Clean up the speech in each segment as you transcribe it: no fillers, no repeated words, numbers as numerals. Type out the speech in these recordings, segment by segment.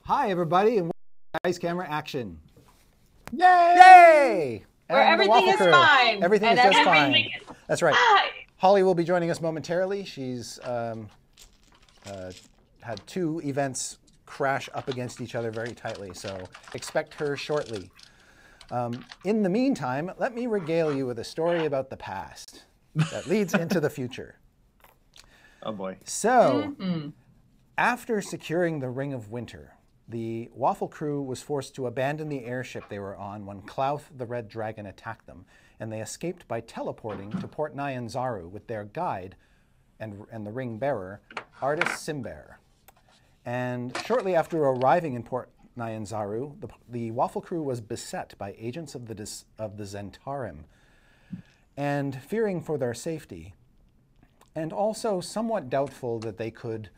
Hi, everybody, and welcome to Ice Camera Action. Yay! Yay! Where everything is fine. Everything is just fine. That's right. Hi. Holly will be joining us momentarily. She's had two events crash up against each other very tightly, so expect her shortly. In the meantime, let me regale you with a story about the past that leads into the future. Oh boy. So, after securing the Ring of Winter, the Waffle crew was forced to abandon the airship they were on when Klauth the Red Dragon attacked them, and they escaped by teleporting to Port Nyanzaru with their guide and the ring bearer, Artis Simbear. And shortly after arriving in Port Nyanzaru, the Waffle crew was beset by agents of the Zentarim, and fearing for their safety, and also somewhat doubtful that they could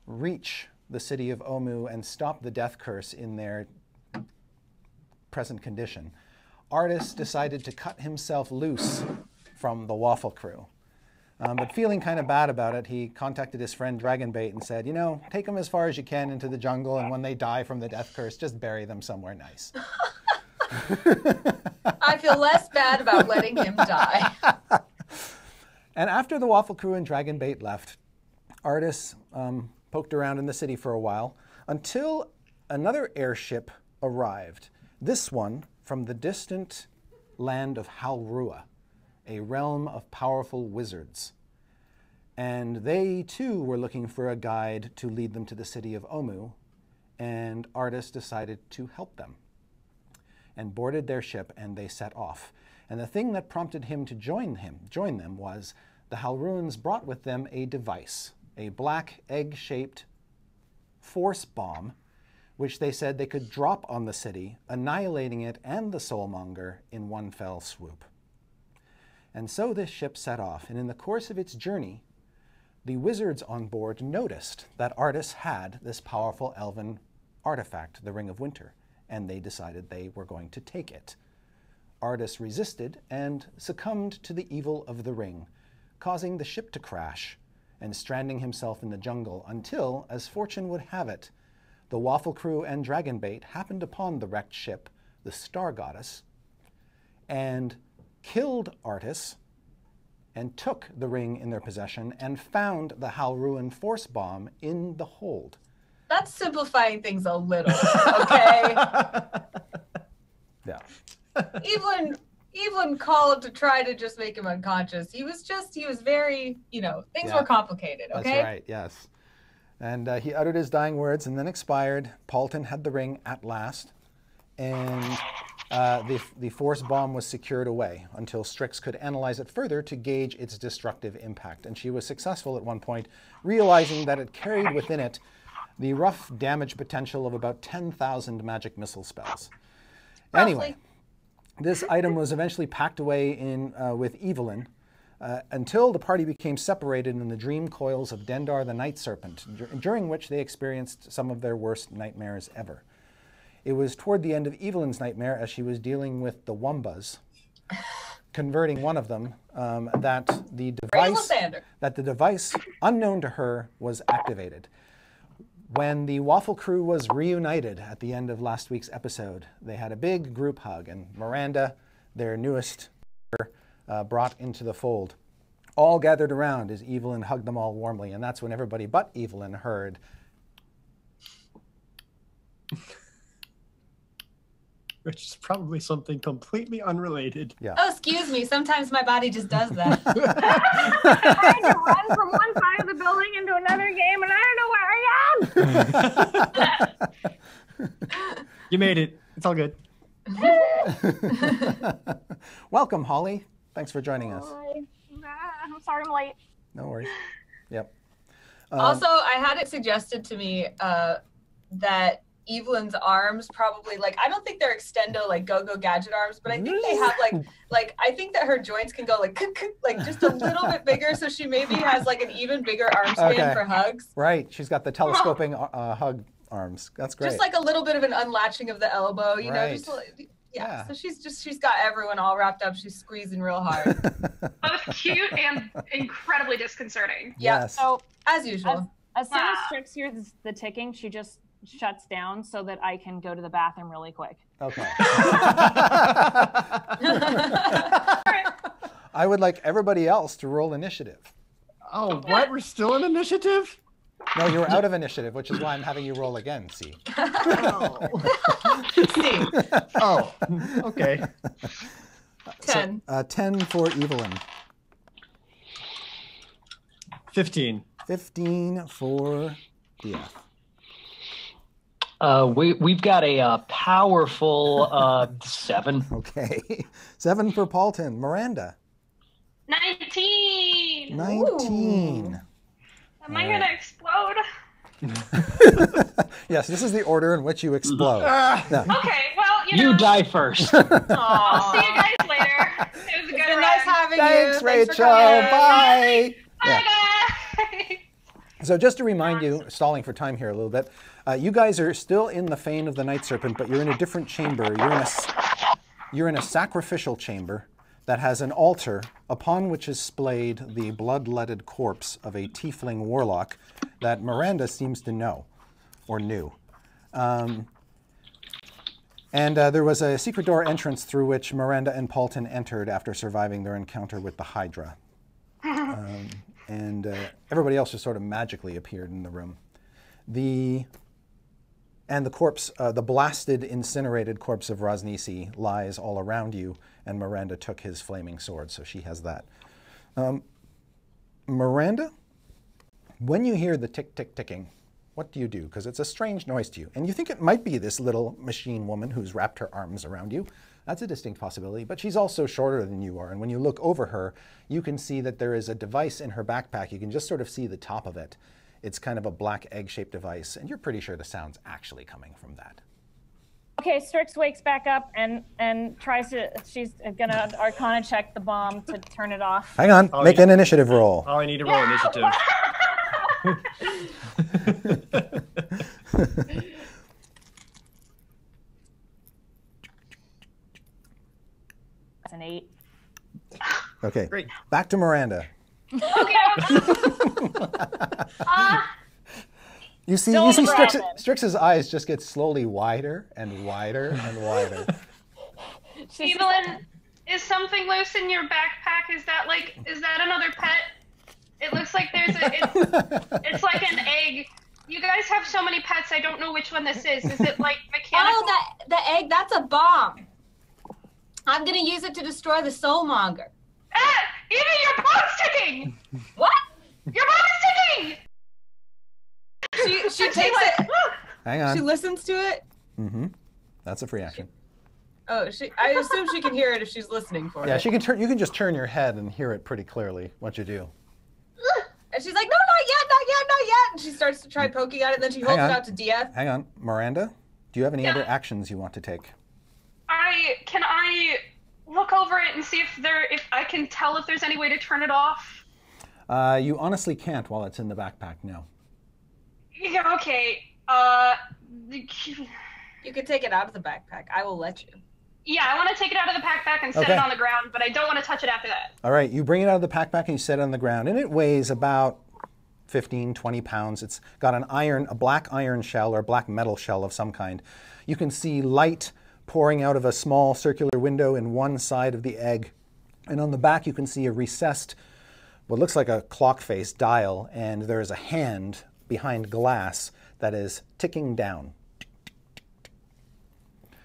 reach the city of Omu and stop the death curse in their present condition, Artis decided to cut himself loose from the Waffle crew. But feeling kind of bad about it, he contacted his friend Dragonbait and said, you know, take them as far as you can into the jungle, and when they die from the death curse, just bury them somewhere nice. I feel less bad about letting him die. And after the Waffle crew and Dragonbait left, Artis poked around in the city for a while until another airship arrived. This one from the distant land of Halrua, a realm of powerful wizards. And they too were looking for a guide to lead them to the city of Omu, and Artis decided to help them and boarded their ship, and they set off. And the thing that prompted him to join them was the Halruans brought with them a device, a black egg-shaped force bomb, which they said they could drop on the city, annihilating it and the Soulmonger in one fell swoop. And so this ship set off, and in the course of its journey, the wizards on board noticed that Artis had this powerful elven artifact, the Ring of Winter, and they decided they were going to take it. Artis resisted and succumbed to the evil of the ring, causing the ship to crash and stranding himself in the jungle until, as fortune would have it, the Waffle crew and Dragonbait happened upon the wrecked ship, the Star Goddess, and killed Artis and took the ring in their possession and found the Halruan force bomb in the hold. That's simplifying things a little, okay? Yeah. Evelyn called to try to just make him unconscious. He was very, things were complicated, okay? That's right, yes. And he uttered his dying words and then expired. Paulden had the ring at last, and the force bomb was secured away until Strix could analyze it further to gauge its destructive impact. And she was successful at one point, realizing that it carried within it the rough damage potential of about 10,000 magic missile spells. Anyway, this item was eventually packed away with Evelyn until the party became separated in the dream coils of Dendar the Night Serpent, during which they experienced some of their worst nightmares ever. It was toward the end of Evelyn's nightmare, as she was dealing with the Wumbas, converting one of them, that the device, unknown to her, was activated. When the Waffle crew was reunited at the end of last week's episode, they had a big group hug, and Miranda, their newest brought into the fold, all gathered around as Evelyn hugged them all warmly, and that's when everybody but Evelyn heard which is probably something completely unrelated. Yeah. Oh, excuse me. Sometimes my body just does that. I had to run from one side of the building into another game, and I don't know where I am. You made it. It's all good. Welcome, Holly. Thanks for joining us. I'm sorry I'm late. No worries. Yep. Also, I had it suggested to me that Evelyn's arms probably, I don't think they're extendo go-go gadget arms, but I think they have I think that her joints can go just a little bit bigger, so she maybe has an even bigger arm span for hugs. Right, she's got the telescoping hug arms. That's great. Just a little bit of an unlatching of the elbow, you know, just yeah. So she's got everyone all wrapped up. She's squeezing real hard. Both cute and incredibly disconcerting. Yeah. Yes. So as usual. As soon as Strix hears the ticking, she just shuts down so that I can go to the bathroom really quick. Okay. I would like everybody else to roll initiative. Oh, what? We're still in initiative? No, you're out of initiative, which is why I'm having you roll again, see? Oh. Oh, okay. 10. So, 10 for Evelyn. 15. 15 for DF. We've got a powerful 7. Okay. 7 for Paulden. Miranda. 19. 19. Am I gonna explode? Yes, this is the order in which you explode. No. Okay, well, you know. You die first. I'll see you guys later. It was a good run. Nice having you. Thanks, Rachel. For coming. Bye. Bye, Yeah. guys. So just to remind you, stalling for time here a little bit, you guys are still in the Fane of the Night Serpent, but you're in a different chamber. You're in a sacrificial chamber that has an altar upon which is splayed the blood-letted corpse of a tiefling warlock that Miranda seems to know, or knew. And there was a secret door entrance through which Miranda and Paulden entered after surviving their encounter with the Hydra. And everybody else just sort of magically appeared in the room. The corpse, the blasted, incinerated corpse of Rosnisi lies all around you, and Miranda took his flaming sword, so she has that. Miranda, when you hear the tick-tick-ticking, what do you do? Because it's a strange noise to you. And you think it might be this little machine woman who's wrapped her arms around you. That's a distinct possibility, but she's also shorter than you are. And when you look over her, you can see that there is a device in her backpack. You can just sort of see the top of it. It's kind of a black egg-shaped device, and you're pretty sure the sound's actually coming from that. Okay, Strix wakes back up and tries to, she's gonna Arcana check the bomb to turn it off. Hang on, make an initiative roll. Oh, I need to roll initiative. That's an 8. Okay, Great. back to Miranda. Okay. You see Strix's eyes just get slowly wider and wider and wider. Evelyn, is something loose in your backpack? Is that another pet? It looks like there's it's like an egg. You guys have so many pets, I don't know which one this is. Is it like mechanical? Oh, the egg, that's a bomb. I'm gonna use it to destroy the soulmonger. Ah! Even your bomb's ticking! What? Your bomb is ticking! She takes it. Hang on. She listens to it. Mm-hmm. That's a free action. Oh, I assume she can hear it if she's listening for it. Yeah, she can turn. You can just turn your head and hear it pretty clearly. What you do? And she's like, no, not yet, not yet, not yet. And she starts to try poking at it, and then she holds it out to DF. Hang on, Miranda. Do you have any other actions you want to take? Can I look over it and see if I can tell if there's any way to turn it off? You honestly can't while it's in the backpack. No. Yeah, okay. You can take it out of the backpack. I will let you. Yeah, I want to take it out of the backpack and set it on the ground, but I don't want to touch it after that. All right, you bring it out of the backpack and you set it on the ground, and it weighs about 15, 20 pounds. It's got a black iron shell or a black metal shell of some kind. You can see light pouring out of a small circular window in one side of the egg. And on the back you can see a recessed, what looks like a clock face dial, and there is a hand behind glass that is ticking down.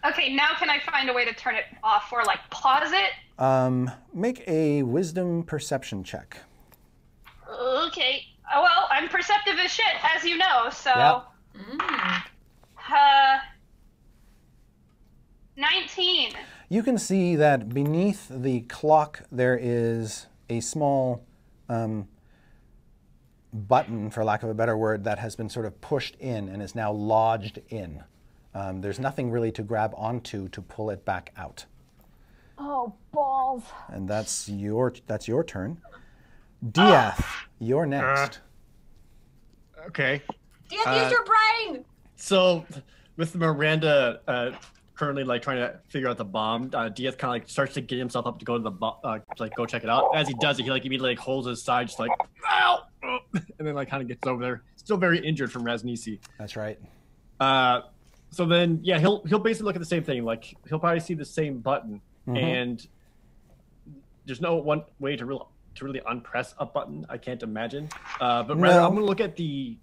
Okay, now can I find a way to turn it off or like pause it? Make a wisdom perception check. Okay. Well, I'm perceptive as shit, as you know, so... Yep. 19. You can see that beneath the clock there is a small button, for lack of a better word, that has been sort of pushed in and is now lodged in. There's nothing really to grab onto to pull it back out. Oh, balls. And that's your turn. Diath, you're next. Okay. DF, use your brain! So, with Miranda currently like trying to figure out the bomb, Diaz kind of like starts to get himself up to go to the go check it out. As he does it, he like immediately like holds his side, just like ow, and then like kind of gets over there. Still very injured from Rosnisi. That's right. So then, yeah, he'll basically look at the same thing. Like he'll probably see the same button, and there's no one way to really unpress a button. I can't imagine. But rather, I'm gonna look at the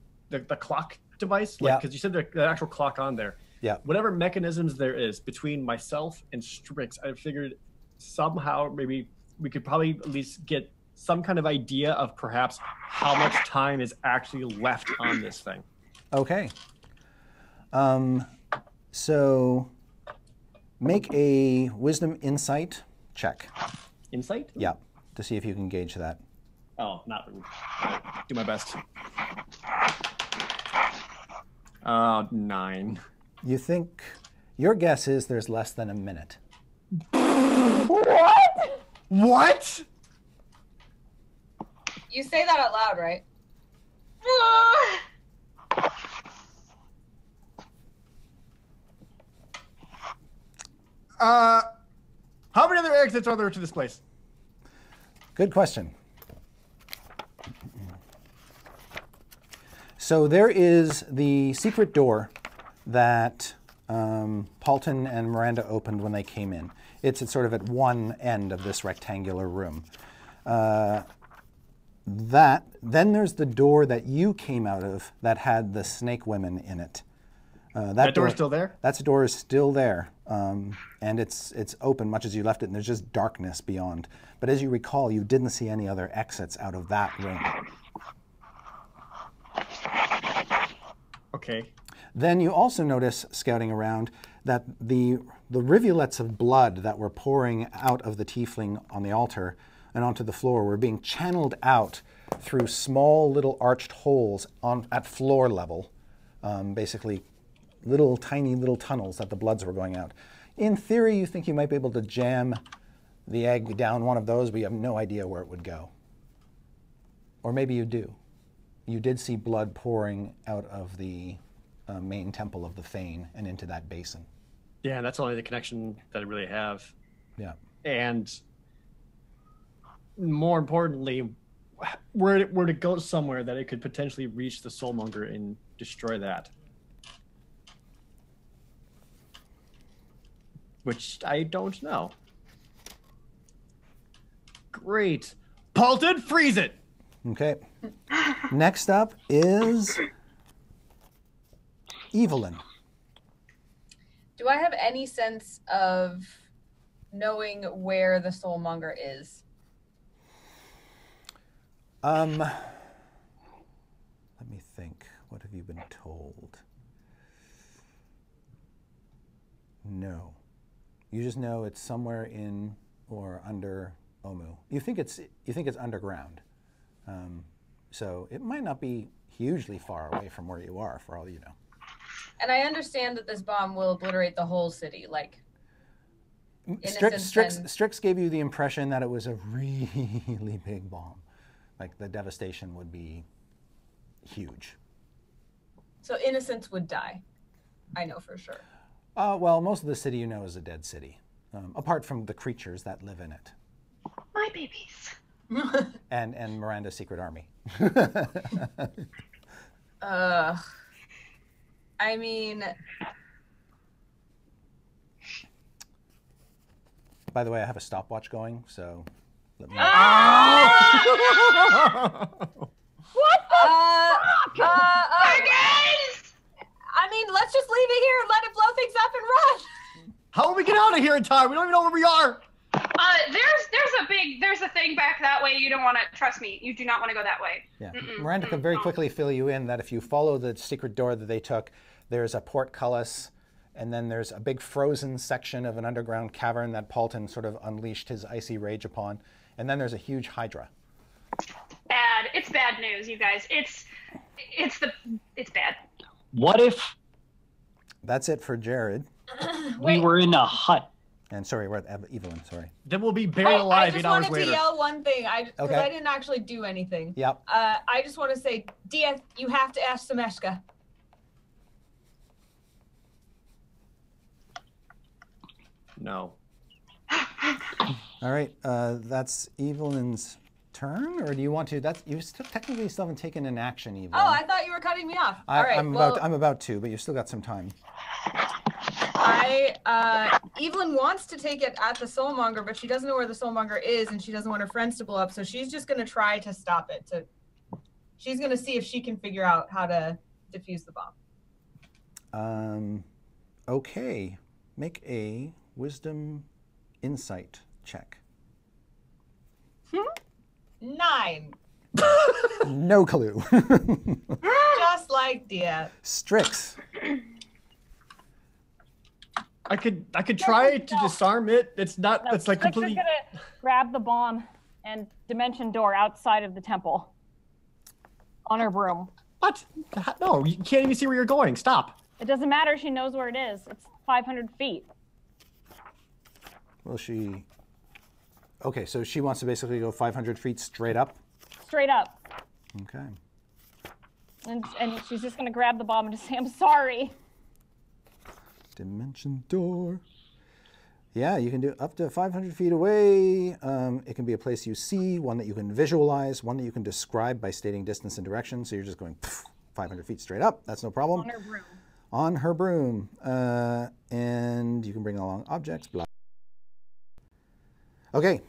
clock device, like because you said the actual clock on there. Yeah. Whatever mechanisms there is between myself and Strix, I figured somehow maybe we could probably at least get some kind of idea of perhaps how much time is actually left on this thing. Okay. So make a wisdom insight check. Insight? Yeah, to see if you can gauge that. Oh, not really. Do my best. 9. You think, your guess is there's less than a minute. What? You say that out loud, right? How many other exits are there to this place? Good question. So there is the secret door that Paulden and Miranda opened when they came in. It's sort of at one end of this rectangular room. Then there's the door that you came out of that had the snake women in it. That door is still there? That door is still there, and it's open much as you left it, and there's just darkness beyond. But as you recall, you didn't see any other exits out of that room. Okay. Then you also notice, scouting around, that the rivulets of blood that were pouring out of the tiefling on the altar and onto the floor were being channeled out through small little arched holes at floor level, basically tiny little tunnels that the bloods were going out. In theory, you think you might be able to jam the egg down one of those, but you have no idea where it would go. Or maybe you do. You did see blood pouring out of the main temple of the Fane and into that basin. Yeah, that's only the connection that I really have. Yeah. And more importantly, were to go somewhere that it could potentially reach the Soulmonger and destroy that. Which I don't know. Great. Paulden, freeze it! Okay. Next up is Evelyn. Do I have any sense of knowing where the Soulmonger is? Let me think. What have you been told? No. You just know it's somewhere in or under Omu. You think it's underground. So it might not be hugely far away from where you are, for all you know. And I understand that this bomb will obliterate the whole city, like. Strix gave you the impression that it was a really big bomb. Like the devastation would be huge. So innocents would die. I know for sure. Well, most of the city you know is a dead city, apart from the creatures that live in it. My babies. And Miranda's secret army. I mean... By the way, I have a stopwatch going, so let me... What the fuck? Guys! I mean, let's just leave it here and let it blow things up and run. How will we get out of here in time? We don't even know where we are. There's a thing back that way. You don't want to, trust me, you do not want to go that way. Yeah. Miranda could very quickly fill you in that if you follow the secret door that they took, there's a portcullis, and then there's a big frozen section of an underground cavern that Paulden sort of unleashed his icy rage upon, and then there's a huge hydra. Bad. It's bad news, you guys. It's bad. What if That's it for Jared. we were in a hut? And sorry, we're at Evelyn, sorry. Then we'll be buried alive 8 hours I just wanted later. to yell one thing. I Okay. didn't actually do anything. Yep. I just want to say, Dia, you have to ask Sameshka. No. All right, that's Evelyn's turn, or do you want to? You technically still haven't taken an action, Evelyn. Oh, I thought you were cutting me off. All right. I'm about to, but you've still got some time. Evelyn wants to take it at the soulmonger, but she doesn't know where the soulmonger is, and she doesn't want her friends to blow up. So she's just going to try to stop it. She's going to see if she can figure out how to defuse the bomb. Okay. Make a wisdom insight check. 9. No clue. Just like dear. Strix. I could try to disarm it. It's not. It's like Strix completely. is gonna grab the bomb and dimension door outside of the temple on her broom. What? No, you can't even see where you're going. Stop. It doesn't matter. She knows where it is. It's 500 feet. Will she? Okay, so she wants to basically go 500 feet straight up. Straight up. Okay. And she's just gonna grab the bomb and just say, "I'm sorry." Dimension door. Yeah, you can do up to 500 feet away. It can be a place you see, one that you can visualize, one that you can describe by stating distance and direction. So you're just going 500 feet straight up. That's no problem. On her broom. On her broom. And you can bring along objects. Blah. Okay.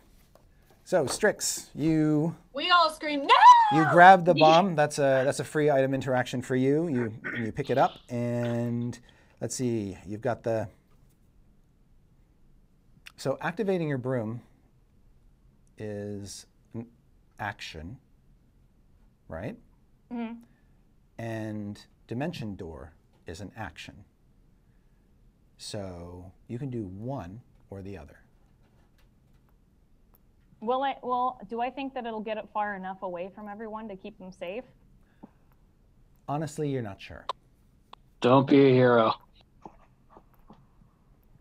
So Strix, we all scream no! You grab the bomb. That's a free item interaction for you. You pick it up, and let's see. You've got the. So activating your broom is an action, right? Mm-hmm. And dimension door is an action. So you can do one or the other. Do I think that it'll get it far enough away from everyone to keep them safe? Honestly, you're not sure. Don't be a hero.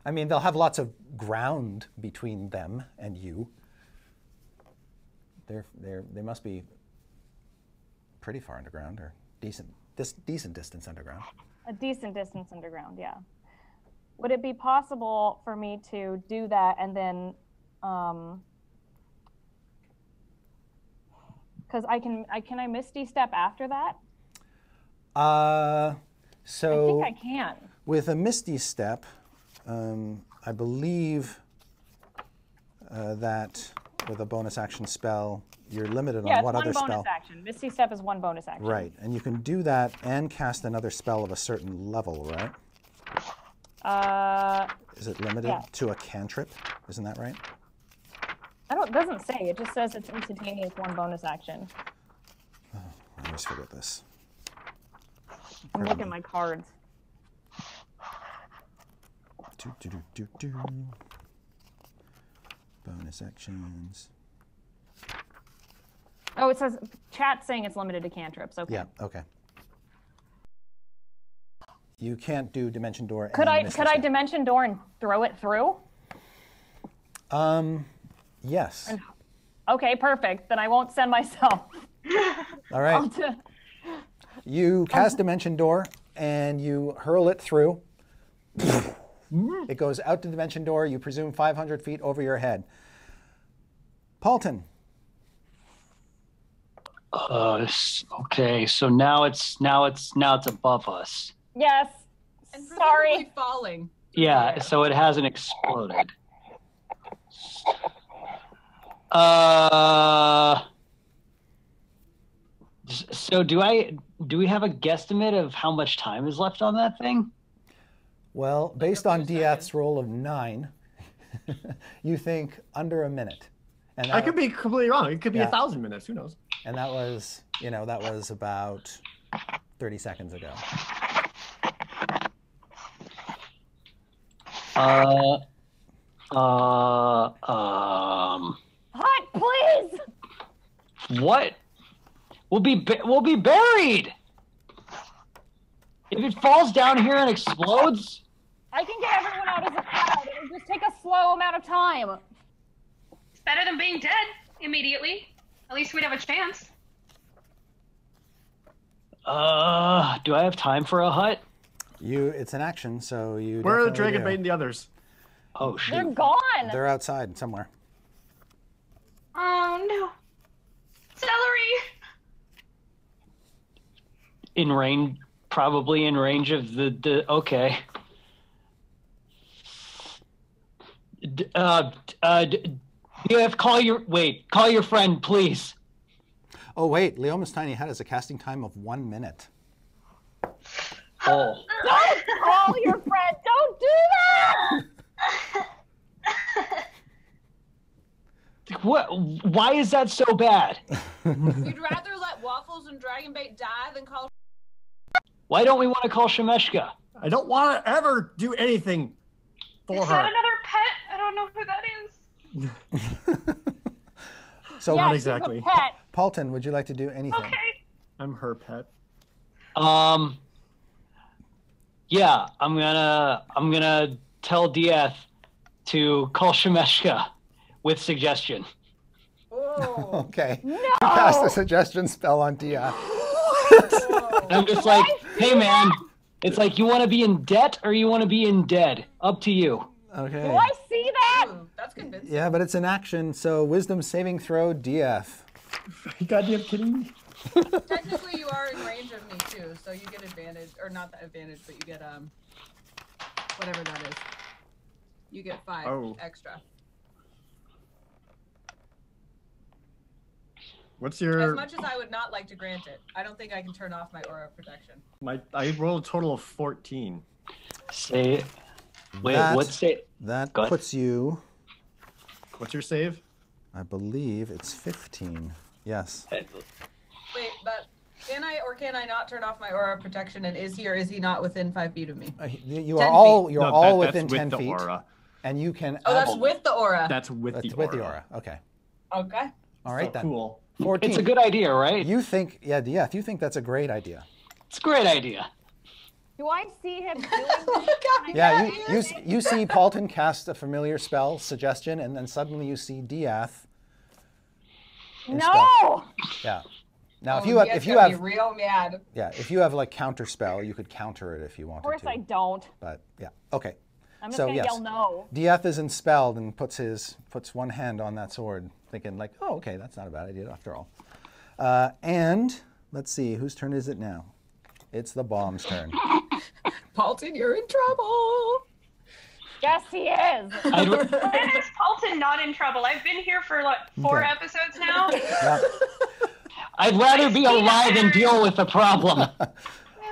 I mean, they'll have lots of ground between them and you. They must be pretty far underground, or decent distance underground. A decent distance underground, yeah. Would it be possible for me to do that and then, because can I Misty Step after that? So I think I can. With a Misty Step, I believe that with a bonus action spell, you're limited on what other spell. Yeah, it's one bonus action. Misty Step is one bonus action. Right, and you can do that and cast another spell of a certain level, right? Is it limited to a cantrip? Isn't that right? It doesn't say. It just says it's instantaneous one bonus action. Oh, I always forget this. I'm looking at my cards. Bonus actions. Oh, it says chat saying it's limited to cantrips. Okay. Yeah. Okay. You can't do dimension door. Could I dimension door and throw it through? Yes. Okay, perfect. Then I won't send myself. All right. You cast dimension door and you hurl it through. It goes out to dimension door. You presume 500 feet over your head. Paulden. Okay. So now it's above us. Yes. And Sorry. falling. Yeah. So it hasn't exploded. So do we have a guesstimate of how much time is left on that thing? Well, based on Diath's roll of 9, you think under a minute. And I could be completely wrong. It could be 1,000 minutes. Who knows? And that was, that was about 30 seconds ago. Hot, please. What? We'll be buried. If it falls down here and explodes, I can get everyone out as a crowd. It'll just take a slow amount of time. It's better than being dead immediately. At least we'd have a chance. Do I have time for a hut? It's an action, so you. Where are the definitely dragon do. bait and the others? Oh shit. They're gone. They're outside somewhere. Oh no. in range, probably in range of the okay. Call your friend, please. Oh wait, Leoma's tiny head has a casting time of 1 minute. Oh. Don't call your friend. Don't do that. What? Why is that so bad? You'd rather let Waffles and Dragonbait die than call. Why don't we want to call Shameshka? I don't want to ever do anything for Is her. that another pet? I don't know who that is. So Yeah, Not she's a exactly. pet. Paulton, would you like to do anything? Okay. I'm her pet. Yeah, I'm gonna tell Dieth to call Shameshka with suggestion. Oh. Okay. No. You cast a suggestion spell on Dia. I'm just like, hey man, it's like you want to be in debt or you want to be in dead. Up to you. Okay. Do I see that? Ooh, that's convincing. Yeah, but it's an action, so wisdom saving throw, Dieth. You goddamn kidding me? Technically, you are in range of me too, so you get advantage, or not the advantage, but you get whatever that is. You get 5 extra. What's As your? much as I would not like to grant it, I don't think I can turn off my aura of protection. I rolled a total of 14. Say it. Wait, That- what's it? That Go ahead. puts you, What's your save? I believe it's 15. Yes. Wait, but can I or can I not turn off my aura of protection? And is he or is he not within 5 feet of me? You 10 are all feet. you're No, all that's within with 10 the feet, aura. and you can. Oh, that's with the aura. That's with That's the with aura. the aura. Okay. Okay. All right So then. cool. 14. It's a good idea, right? You think? Yeah, Dieth. You think that's a great idea? It's a great idea. Do I see him doing this? Yeah. You see Paulton cast a familiar spell, suggestion, and then suddenly you see Dieth. No. Yeah. Now, if Oh, you have, Dieth's if you gonna have, be real mad. yeah, if you have like counter spell, you could counter it if you wanted Of course to. I don't. But yeah, okay. I'm just So, gonna yes. yell no. Dieth is enspelled and puts one hand on that sword, thinking like, oh, okay, that's not a bad idea after all. And let's see, whose turn is it now? It's the bomb's turn. Paulton, you're in trouble. Yes, he is. I'd, When is Paulton not in trouble? I've been here for like 4 Okay. episodes now. Yeah. I'd rather be alive and deal with the problem.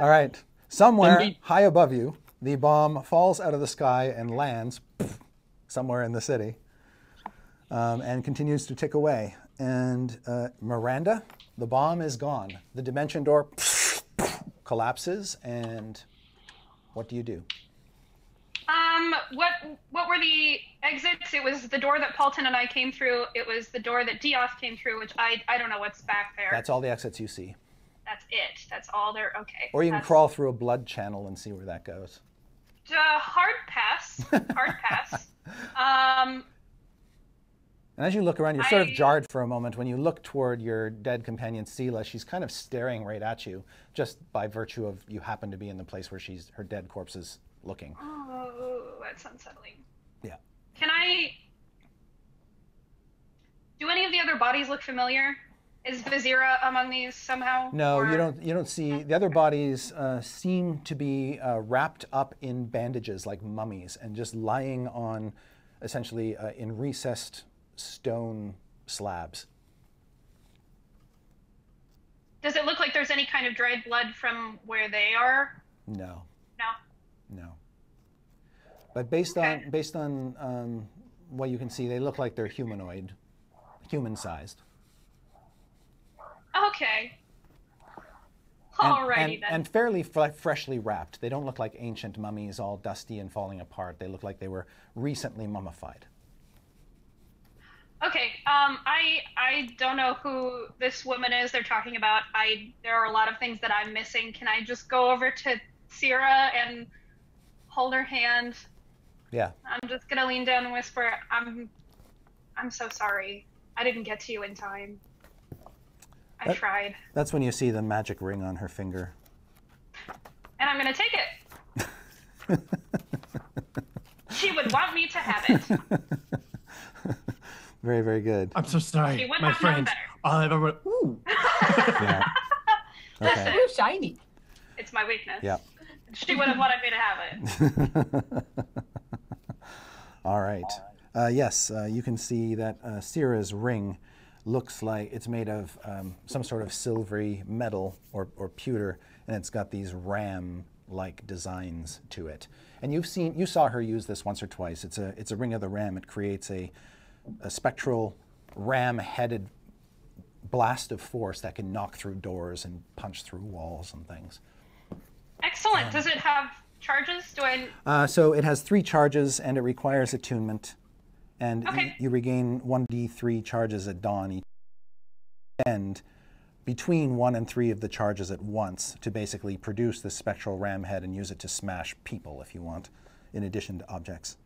All right. Somewhere And high above you, the bomb falls out of the sky and lands somewhere in the city, and continues to tick away. And Miranda, the bomb is gone. The dimension door collapses, and what do you do? What were the exits? It was the door that Paulton and I came through. It was the door that Dieth came through, which I don't know what's back there. That's all the exits you see. That's it. That's all there. Okay. Or you can That's- crawl through a blood channel and see where that goes. Hard pass. Hard pass. And as you look around, you're sort of jarred for a moment. When you look toward your dead companion, Sela, she's kind of staring right at you, just by virtue of you happen to be in the place where her dead corpse is looking. Oh, that's unsettling. Yeah. Can I? Do any of the other bodies look familiar? Is Vizira among these somehow? No, Or- you don't. You don't see the other bodies. Seem to be wrapped up in bandages like mummies, and just lying on, essentially, in recessed stone slabs. Does it look like there's any kind of dried blood from where they are? No, No. no. But based on what you can see, they look like they're humanoid, human-sized. Okay. And- Alrighty and, then. and fairly freshly wrapped. They don't look like ancient mummies, all dusty and falling apart. They look like they were recently mummified. Okay. I don't know who this woman is they're talking about. There are a lot of things that I'm missing. Can I just go over to Sierra and hold her hand? Yeah. I'm just gonna lean down and whisper, I'm so sorry. I didn't get to you in time. I tried. That's when you see the magic ring on her finger. And I'm gonna take it. She would want me to have it. Very, very good. I'm so sorry, She would my have known friend. better. I'll have everyone. Ooh. Yeah. Okay. Ooh, shiny. It's my weakness. Yeah. She would have wanted me to have it. All right. Yes, you can see that Syrah's ring looks like it's made of some sort of silvery metal or pewter, and it's got these ram-like designs to it. And you saw her use this once or twice. It's a ring of the ram. It creates a spectral ram-headed blast of force that can knock through doors and punch through walls and things. Excellent. Does it have charges? Do I? So it has 3 charges, and it requires attunement. And Okay. you regain 1d3 charges at dawn each, and between 1 and 3 of the charges at once to basically produce this spectral ram head and use it to smash people if you want, in addition to objects.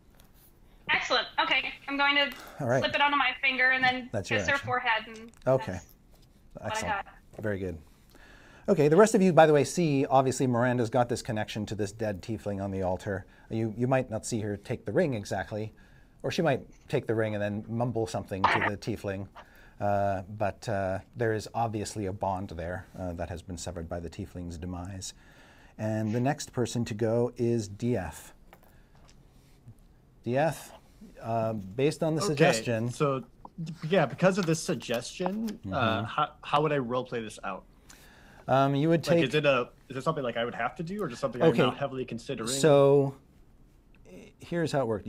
Excellent. Okay, I'm going to All right. slip it onto my finger and then That's your kiss her action. forehead. And Okay. that's what I Excellent. got. Very good. Okay, the rest of you, by the way, see, obviously Miranda's got this connection to this dead tiefling on the altar. You might not see her take the ring exactly, or she might take the ring and then mumble something to the tiefling. But there is obviously a bond there that has been severed by the tiefling's demise. And the next person to go is DF. DF, based on the suggestion. So, yeah, because of this suggestion, how would I roleplay this out? You would take. Like, is it something like I would have to do, or just something I'm not heavily considering? So here's how it worked.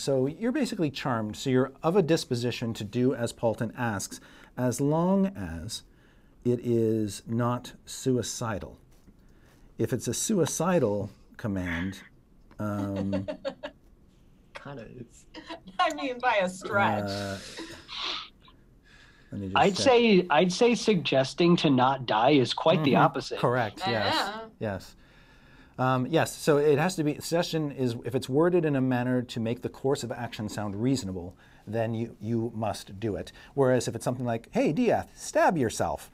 So you're basically charmed. So you're of a disposition to do as Paulden asks, as long as it is not suicidal. If it's a suicidal command, kind of is. I mean, by a stretch. let me just I'd say suggesting to not die is quite the opposite. Correct. Yes. Yeah. Yes. Yes. So it has to be. Suggestion is if it's worded in a manner to make the course of action sound reasonable, then you must do it. Whereas if it's something like, "Hey, Diath, stab yourself,"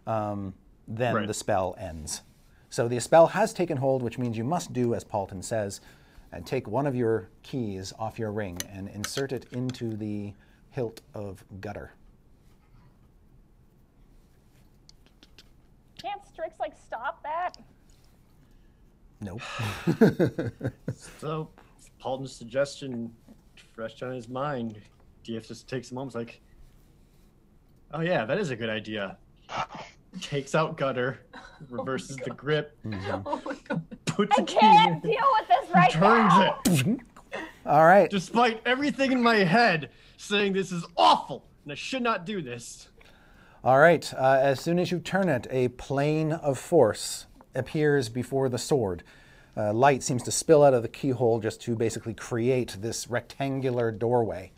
then the spell ends. So the spell has taken hold, which means you must do as Paulden says, and take one of your keys off your ring and insert it into the hilt of gutter. Can't Strix like stop that? Nope. So, Paulden's suggestion, fresh on his mind, DF just takes a moment, like, oh yeah, that is a good idea. Takes out gutter, reverses the grip, Oh my god. puts I a key can't in, deal with this right now. turns it, All right. despite everything in my head saying this is awful and I should not do this. All right. As soon as you turn it, a plane of force appears before the sword. Light seems to spill out of the keyhole just to basically create this rectangular doorway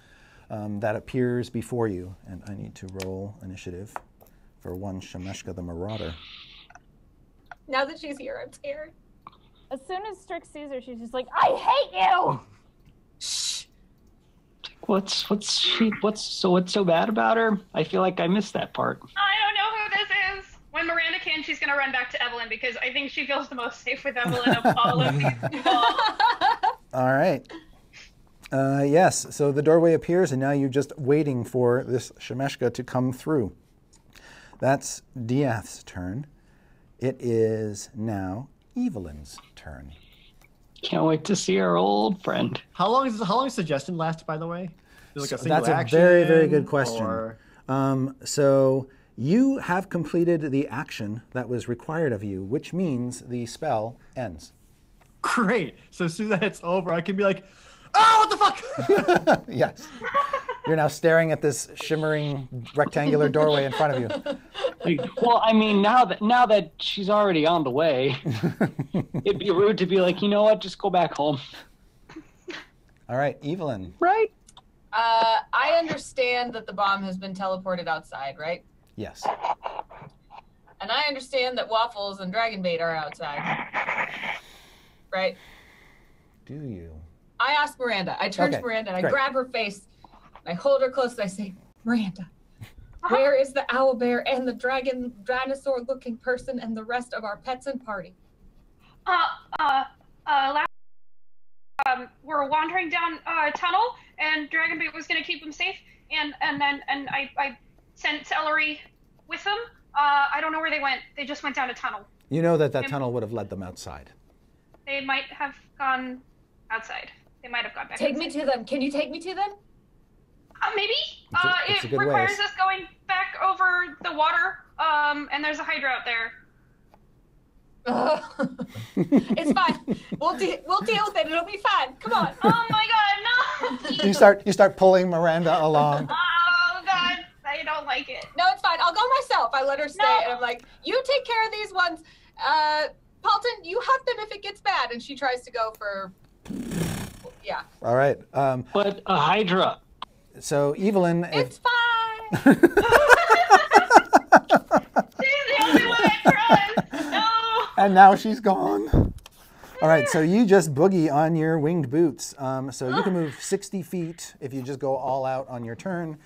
that appears before you. And I need to roll initiative for one Shameshka the Marauder. Now that she's here, I'm scared. As soon as Strix sees her, she's just like, I hate you! Shh. What's so bad about her? I feel like I missed that part. I don't know who this is. When Miranda can, she's going to run back to Evelyn because I think she feels the most safe with Evelyn of all of these people. All right. Yes, so the doorway appears, and now you're just waiting for this Shameshka to come through. That's Diath's turn. It is now Evelyn's turn. Can't wait to see our old friend. How long does suggestion last, by the way? Is it like a single That's a action, very, very good question. or- So you have completed the action that was required of you, which means the spell ends. Great. So as soon as it's over, I can be like, oh, what the fuck? Yes. You're now staring at this shimmering rectangular doorway in front of you. Well, I mean, now that she's already on the way, it'd be rude to be like, you know what, just go back home. All right, Evelyn. Right? I understand that the bomb has been teleported outside, right? Yes. And I understand that Waffles and Dragonbait are outside. Right? Do you? I ask Miranda. I turn Okay, to Miranda and I great. grab her face. I hold her close and I say, Miranda, where is the owlbear and the dinosaur-looking person and the rest of our pets and party? We're wandering down a tunnel, and Dragonbait was going to keep them safe, and I sent Celery with them. I don't know where they went. They just went down a tunnel. You know that tunnel would have led them outside. They might have gone outside. They might have gone back. Take me to them. Can you take me to them? Maybe. It's a It good requires ways. us going back over the water. And there's a Hydra out there. It's fine. We'll deal with it. It'll be fine. Come on. Oh my God, no! You start pulling Miranda along. Oh God, I don't like it. No, it's fine. I'll go myself. I let her stay, No. and I'm like, you take care of these ones. Paulden, you have them if it gets bad. And she tries to go for, yeah. All right. But a Hydra. So Evelyn, It's fine. She's the only one I trust. No. and now she's gone. All right, so you just boogie on your winged boots. So you can move 60 feet if you just go all out on your turn,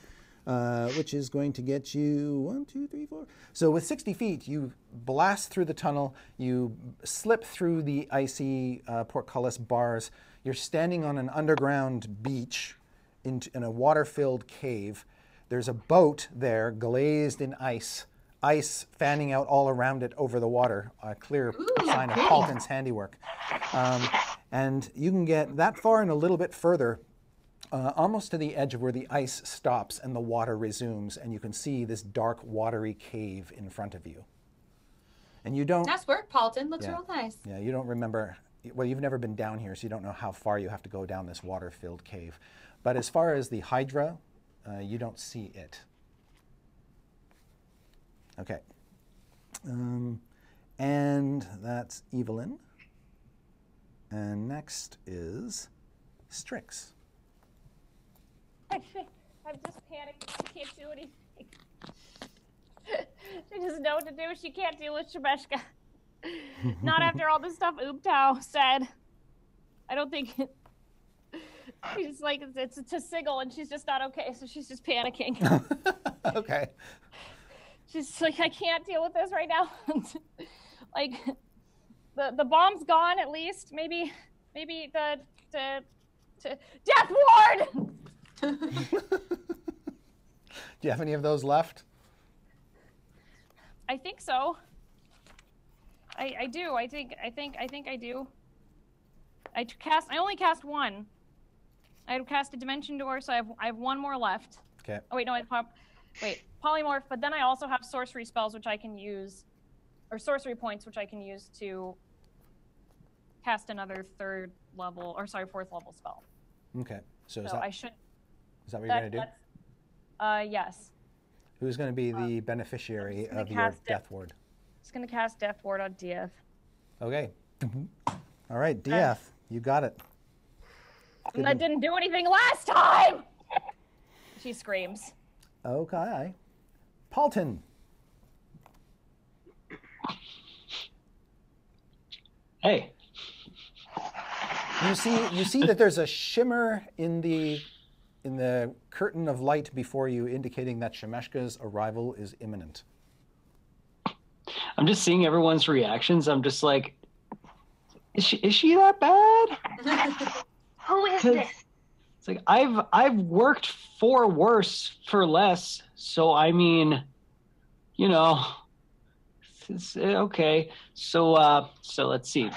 which is going to get you 1, 2, 3, 4. So with 60 feet, you blast through the tunnel, you slip through the icy portcullis bars. You're standing on an underground beach in a water-filled cave. There's a boat there glazed in ice fanning out all around it over the water, a clear sign of Paulden's handiwork. And you can get that far and a little bit further, almost to the edge of where the ice stops and the water resumes, and you can see this dark, watery cave in front of you. And you don't... Nice work, Paulden. Looks Yeah. real nice. Yeah, you don't remember... Well, you've never been down here, so you don't know how far you have to go down this water-filled cave. But as far as the Hydra, you don't see it. Okay. And that's Evelyn. And next is Strix. I'm just panicking. She can't do anything. She doesn't know what to do. She can't deal with Shameshka. Not after all the stuff Ooptao said. I don't think she's like, it's a sigil and she's just not okay, so she's just panicking. Okay. She's like, I can't deal with this right now. Like, the bomb's gone at least. Maybe the Death Ward! Do you have any of those left? I think so. I do. I think I do. I only cast one. I cast a dimension door, so I have one more left. Okay. Oh wait, no, polymorph. But then I also have sorcery spells which I can use, or sorcery points which I can use to cast another fourth level spell. Okay. So is I should. Is that what you're going to do? Yes. Who's going to be the beneficiary of your Death Ward? Just gonna cast Death Ward on Dieth. Okay. All right, Dieth, you got it. And that didn't do anything last time! She screams. Okay. Paulden. Hey. You see that there's a shimmer in the curtain of light before you, indicating that Shameshka's arrival is imminent. I'm just seeing everyone's reactions. I'm just like, is she that bad? Who is this? It's like I've worked for worse for less. So I mean, you know, it's okay. So let's see.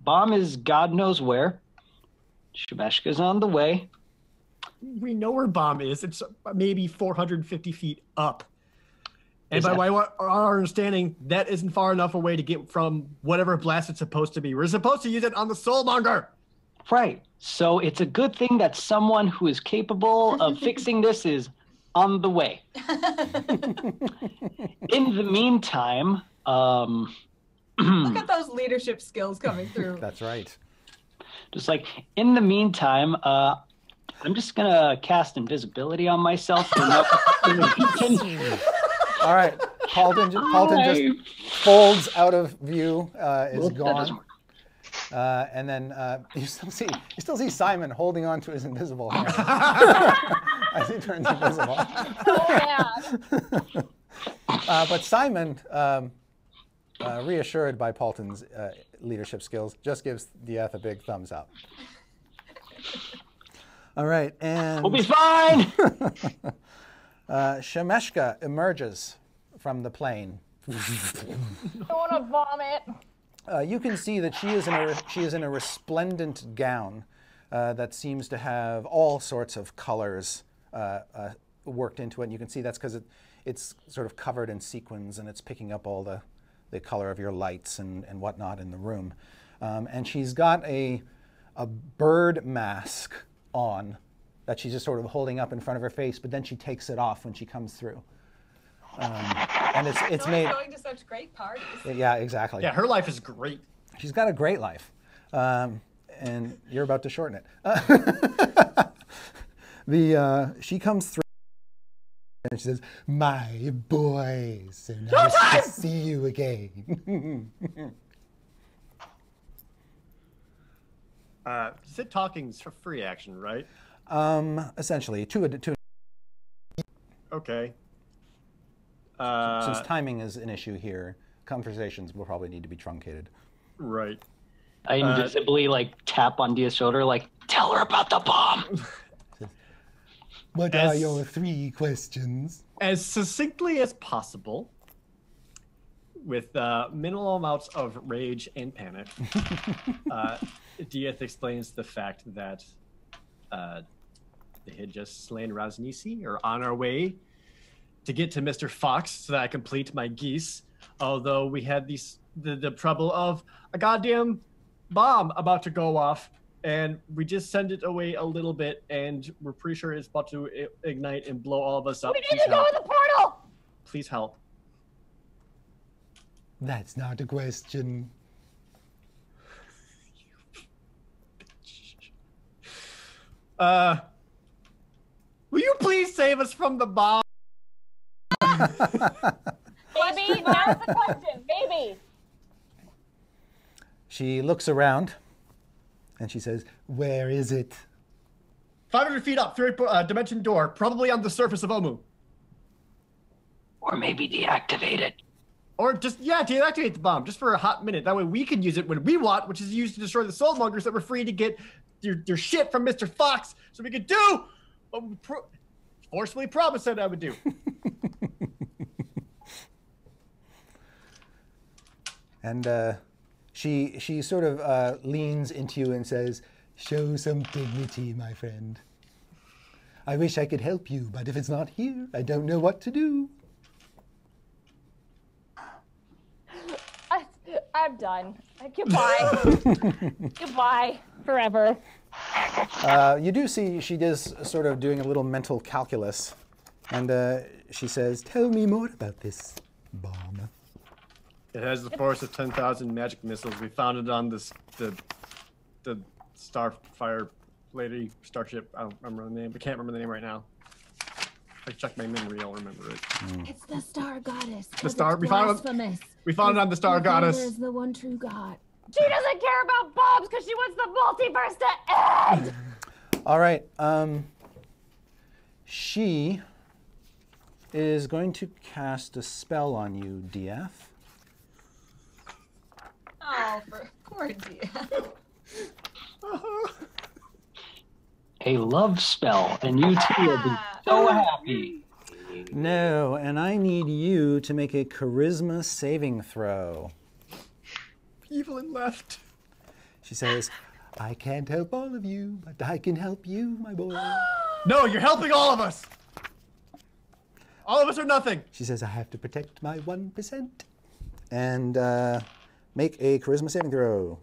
Bomb is God knows where. Shameshka's on the way. We know where Bomb is. It's maybe 450 feet up. And by our understanding, that isn't far enough away to get from whatever blast it's supposed to be. We're supposed to use it on the Soulmonger. Right. So it's a good thing that someone who is capable of fixing this is on the way. In the meantime, Look at those leadership skills coming through. That's right. just like in the meantime, I'm just gonna cast invisibility on myself. All right, Paulden just folds out of view, is gone. And then you still see Simon holding on to his invisible hand as he turns invisible. Oh yeah. But Simon, reassured by Paulden's leadership skills, just gives Dieth a big thumbs up. All right, and We'll be fine. Shameshka emerges from the plane, I want to vomit. You can see that she is in a resplendent gown that seems to have all sorts of colors worked into it. And you can see that's because it's sort of covered in sequins and it's picking up all the color of your lights and whatnot in the room. And she's got a bird mask on that she's just sort of holding up in front of her face, but then she takes it off when she comes through. And it's made going to such great parties. Yeah, exactly. Yeah, her life is great. She's got a great life, and you're about to shorten it. She comes through and she says, "My boy, so nice to see you again." Sit talking's for free action, right? Essentially, two. Okay. Since timing is an issue here, conversations will probably need to be truncated. Right. I invisibly tap on Dia's shoulder, tell her about the bomb. What are your 3 questions? As succinctly as possible, with minimal amounts of rage and panic, Dia explains the fact that they had just slain Raznisi, or on our way to get to Mr. Fox so that I complete my geese, although we had the trouble of a goddamn bomb about to go off, and we just send it away a little bit, and we're pretty sure it's about to ignite and blow all of us up. We need to go in the portal! Please help. That's not a question. Will you please save us from the bomb? Maybe, now's the question, maybe. She looks around and she says, "Where is it?" 500 feet up, third dimension door, probably on the surface of Omu. Or maybe deactivate it. Or just, deactivate the bomb, just for a hot minute. That way we can use it when we want, which is used to destroy the soulmongers that we're free to get your shit from Mr. Fox, so we could do what we forcefully promised that I would do. And she sort of leans into you and says, "Show some dignity, my friend. I wish I could help you, but if it's not here, I don't know what to do." I'm done. Goodbye. Goodbye. Forever. You do see she is sort of doing a little mental calculus. And she says, "Tell me more about this bomb." It has the force of 10,000 magic missiles. We found it on the Starfire lady starship. I don't remember the name. I can't remember the name right now. If I check my memory, I'll remember it. It's the Star Goddess. The Star. We found it on the Star Goddess. Is the one true God. She doesn't care about bombs because she wants the multiverse to end. All right. She is going to cast a spell on you, DF. Oh, for poor Dia. A love spell, and you two will be so happy. No, and I need you to make a charisma saving throw. Evelyn left. She says, "I can't help all of you, but I can help you, my boy." No, you're helping all of us. All of us are nothing. She says, "I have to protect my 1%. And make a charisma saving throw.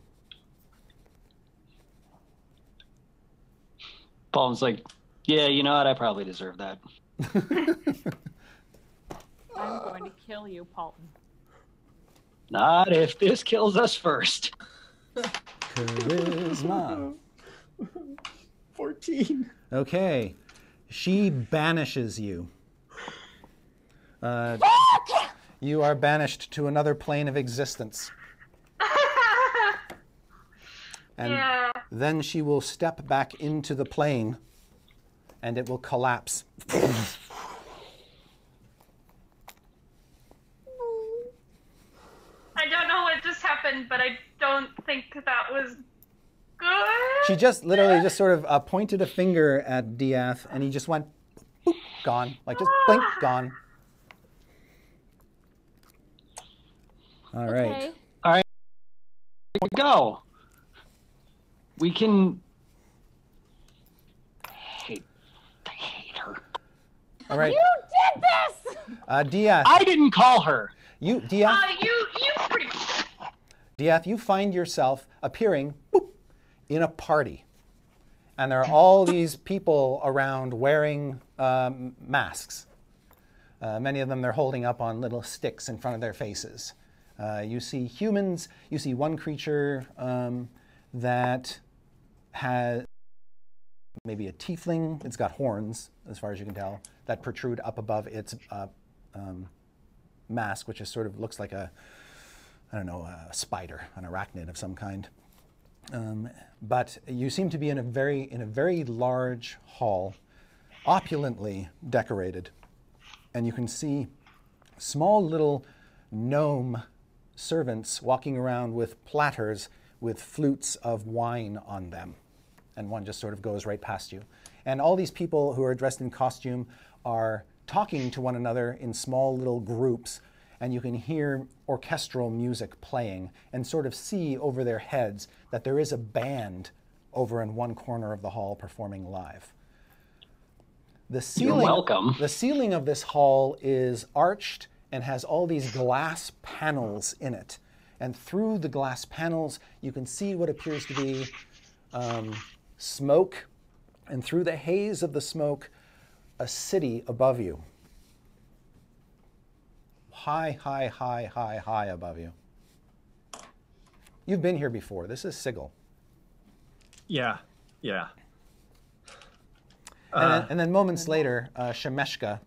Paulden's like, "Yeah, you know what? I probably deserve that." I'm going to kill you, Paulden. Not if this kills us first. Charisma. 14. Okay. She banishes you. You are banished to another plane of existence. And then she will step back into the plane and it will collapse. I don't know what just happened, but I don't think that was good. She just literally just sort of pointed a finger at Diath and he just went, boop, gone. Like just blink, gone. All right. Okay. All right. Here we go. We can. I hate her. All right. You did this! Diath, I didn't call her. Diath, You pretty. Diath, you find yourself appearing boop, in a party. And there are all these people around wearing masks. Many of them they're holding up on little sticks in front of their faces. You see humans, you see one creature that has maybe a tiefling. It's got horns, as far as you can tell, that protrude up above its mask, which is sort of looks like a spider, an arachnid of some kind. But you seem to be in a very large hall, opulently decorated, and you can see small little gnome servants walking around with platters with flutes of wine on them. And one just sort of goes right past you. And all these people who are dressed in costume are talking to one another in small little groups, and you can hear orchestral music playing and sort of see over their heads that there is a band over in one corner of the hall performing live. You're welcome. The ceiling of this hall is arched and has all these glass panels in it. And through the glass panels, you can see what appears to be smoke, and through the haze of the smoke, a city above you. High above you. You've been here before. This is Sigil. Yeah. And then moments later, Shameshka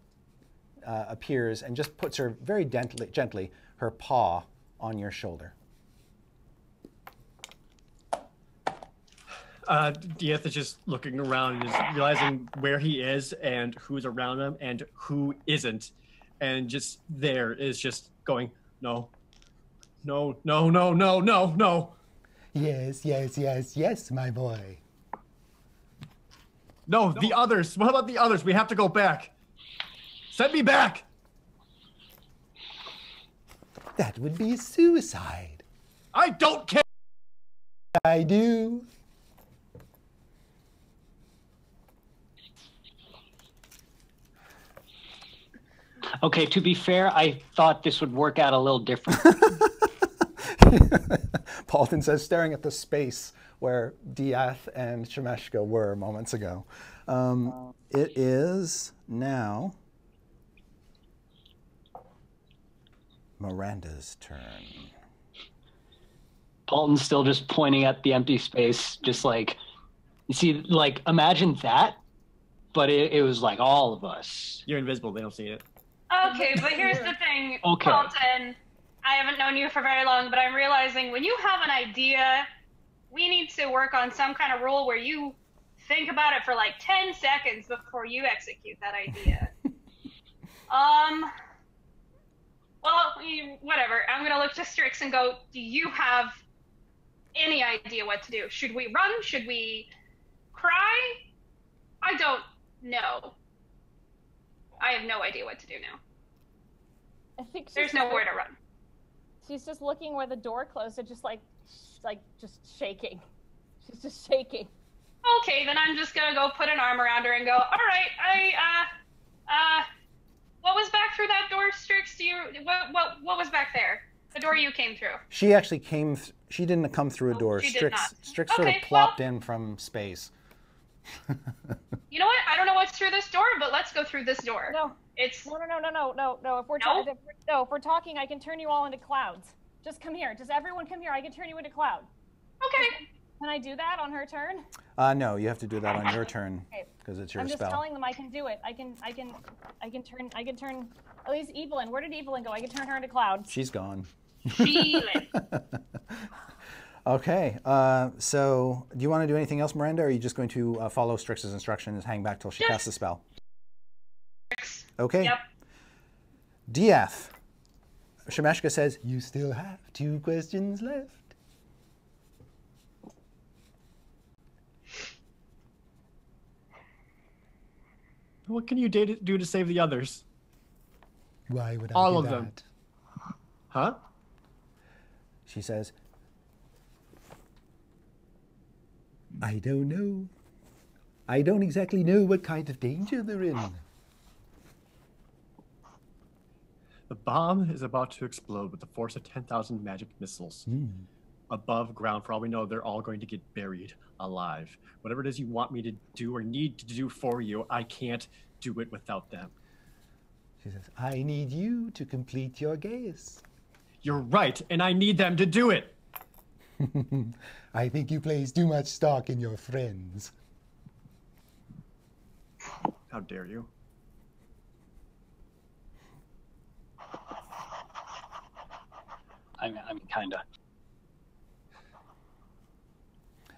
appears and just puts her very gently her paw on your shoulder. Diath is just looking around and is realizing where he is and who's around him and who isn't. And just there is just going, no. Yes, my boy. No, the others. What about the others? We have to go back. Send me back. That would be suicide. I don't care. I do. Okay, to be fair, I thought this would work out a little different. Paulden says, staring at the space where Diath and Shameshka were moments ago. It is now Miranda's turn. Paulden's still just pointing at the empty space, just like, you see, like, imagine that, but it was like all of us. You're invisible. They don't see it. Okay, but here's the thing, Okay. Paulden. I haven't known you for very long, but I'm realizing when you have an idea, we need to work on some kind of rule where you think about it for like 10 seconds before you execute that idea. Well, whatever. I'm going to look to Strix and go, do you have any idea what to do? Should we run? Should we cry? I don't know. I have no idea what to do now. I think There's nowhere to run. She's just looking where the door closed and just just shaking. She's just shaking. Okay, then I'm just gonna go put an arm around her and go, all right, what was back through that door, Strix? What was back there? The door you came through. She actually came, she didn't come through a door. She did not. Strix sort of plopped in from space. You know what? I don't know what's through this door, but let's go through this door. No. It's No. If we're if we're talking, I can turn you all into clouds. Just come here. Just everyone come here. I can turn you into cloud. okay. Can I do that on her turn? No, you have to do that on your turn because it's your I'm just spell. telling them I can do it. I can turn at least Evelyn. Where did Evelyn go? I can turn her into clouds. She's gone. Feeling. Okay, so do you want to do anything else, Miranda, or are you just going to follow Strix's instructions, hang back till she casts the spell? Okay. Yep. Diath. Shameshka says, you still have 2 questions left. What can you do to save the others? Why would I All do of that? them. Huh? She says, I don't know. I don't exactly know what kind of danger they're in. The bomb is about to explode with the force of 10,000 magic missiles. Above ground, for all we know, they're all going to get buried alive. Whatever it is you want me to do or need to do for you, I can't do it without them. She says, I need you to complete your gaze. You're right, and I need them to do it. I think you place too much stock in your friends. How dare you? I mean, kind of.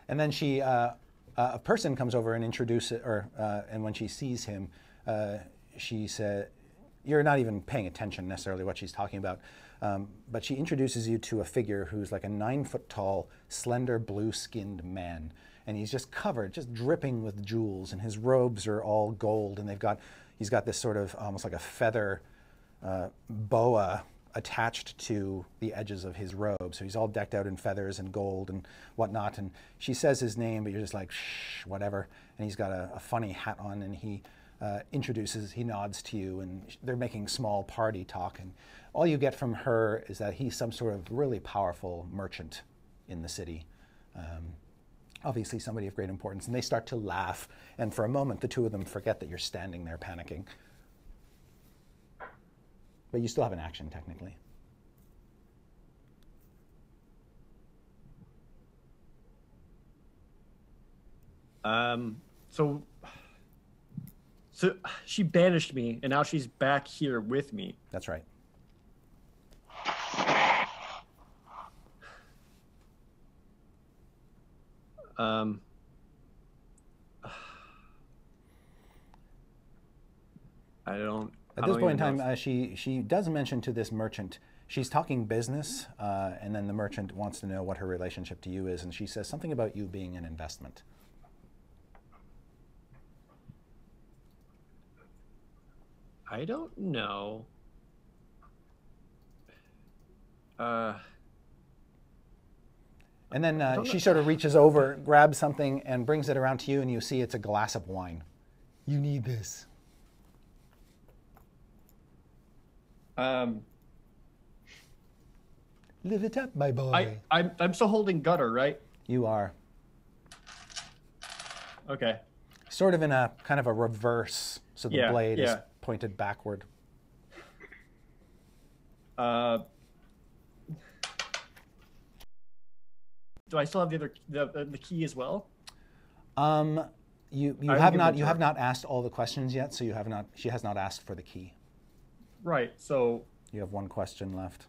And then she, a person comes over and introduces, and when she sees him, she said, you're not even paying attention necessarily what she's talking about, but she introduces you to a figure who's like a 9-foot-tall, slender, blue-skinned man. And he's just covered, just dripping with jewels, and his robes are all gold, and he's got this sort of almost like a feather boa attached to the edges of his robe. So he's all decked out in feathers and gold and whatnot. And she says his name, but you're just like, shh, whatever. And he's got a funny hat on, and he he nods to you, and they're making small party talk. And all you get from her is that he's some sort of really powerful merchant in the city. Obviously somebody of great importance. And they start to laugh. And for a moment, the two of them forget that you're standing there panicking. But you still have an action, technically. So she banished me, and now she's back here with me. That's right. At this point in time, she does mention to this merchant, she's talking business, and then the merchant wants to know what her relationship to you is, and she says something about you being an investment. I don't know. And then she sort of reaches over, grabs something, and brings it around to you, and you see it's a glass of wine. You need this. Live it up, my boy. I'm still holding gutter, right? You are. Okay. Sort of in a kind of a reverse, so the blade is pointed backward. Do I still have the key as well? You have not asked all the questions yet, so she has not asked for the key. Right. So you have one question left.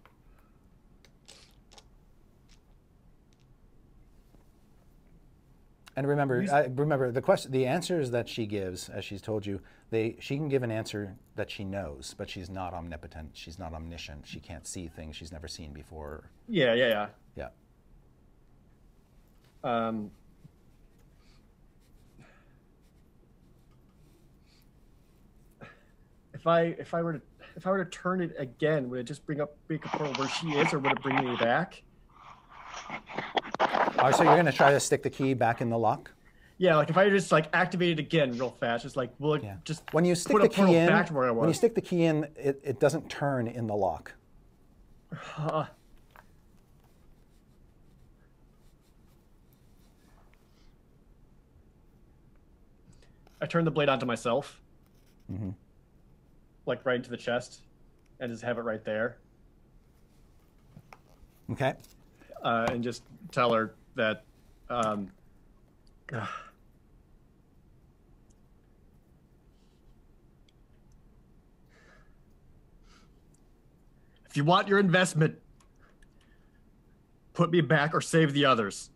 And remember the answers that she gives, as she's told you, she can give an answer that she knows, but she's not omnipotent. She's not omniscient. She can't see things she's never seen before. Yeah. If I were to turn it again, would it just bring up her where she is, or would it bring me back? Oh, so you're going to try to stick the key back in the lock? Yeah, like if I just like activate it again real fast, just like just when you stick the key in, back to where I was. When you stick the key in, it doesn't turn in the lock. I turn the blade onto myself, mm-hmm. like right into the chest, and just have it right there. Okay. And just tell her that. If you want your investment, put me back or save the others.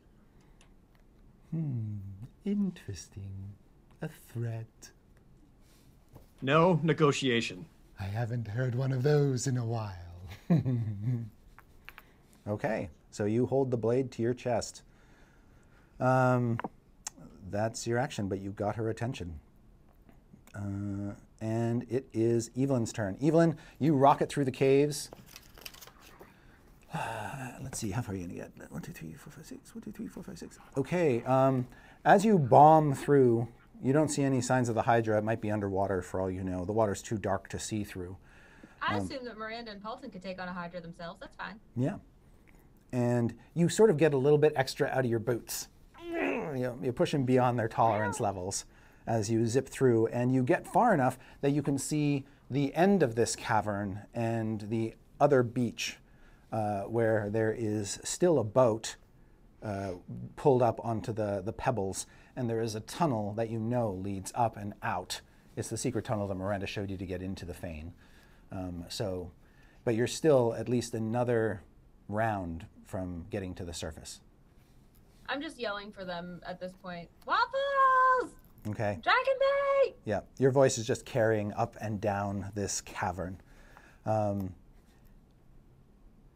Interesting. A threat. No negotiation. I haven't heard one of those in a while. Okay, so you hold the blade to your chest. That's your action, but you got her attention. And it is Evelyn's turn. Evelyn, you rocket through the caves. let's see, how far are you going to get? 1, 2, 3, 4, 5, 6. 1, 2, 3, 4, 5, 6. Okay, as you bomb through, you don't see any signs of the Hydra. It might be underwater for all you know. The water's too dark to see through. I assume that Miranda and Paulden could take on a Hydra themselves. That's fine. Yeah. And you sort of get a little bit extra out of your boots. You're pushing beyond their tolerance levels as you zip through, and you get far enough that you can see the end of this cavern and the other beach where there is still a boat pulled up onto the pebbles, and there is a tunnel that you know leads up and out. It's the secret tunnel that Miranda showed you to get into the Fane. But you're still at least another round from getting to the surface. I'm just yelling for them at this point. Waffles! Okay. Dragon bait! Yeah, your voice is just carrying up and down this cavern. And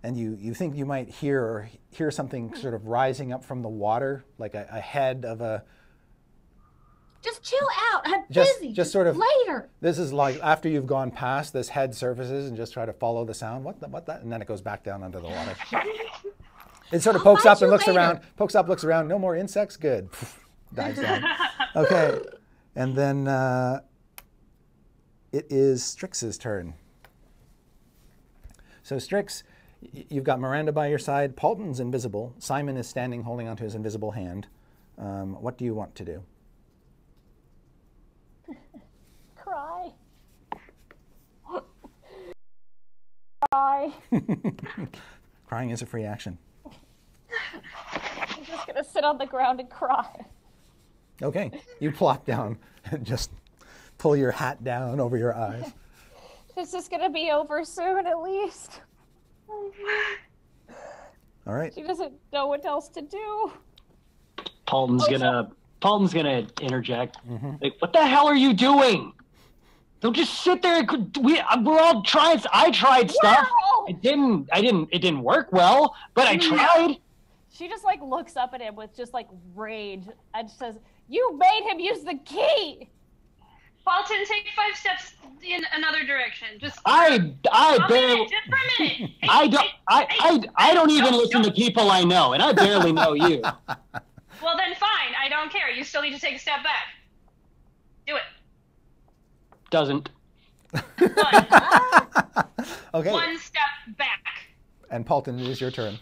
you think you might hear something sort of rising up from the water, like a head of a... Just chill out. I'm Just busy. just sort of... Later. This is like after you've gone past, this head surfaces and just try to follow the sound. What that? And then it goes back down under the water. It sort of I'll pokes fight up and you looks later. around. Pokes up, looks around. No more insects? Good. Dives down. Okay. And then it is Strix's turn. So Strix, you've got Miranda by your side. Paulden's invisible. Simon is standing holding onto his invisible hand. What do you want to do? Cry. Cry. Crying is a free action. I'm just gonna sit on the ground and cry. Okay. You plop down and just pull your hat down over your eyes. This is gonna be over soon, at least. All right. She doesn't know what else to do. Paulden's gonna interject. Like, what the hell are you doing? Don't just sit there. We're all trying. I tried stuff. Wow! It didn't work well, but I tried. She just like looks up at him with just like rage and says, "You made him use the key." Paulden, take 5 steps in another direction. Just I a barely. minute, just for a minute. Hey, I don't even listen to people I know, and I barely know you. Well, then fine. I don't care. You still need to take a step back. Do it. Doesn't. One. Okay. One step back. And Paulden, it is your turn.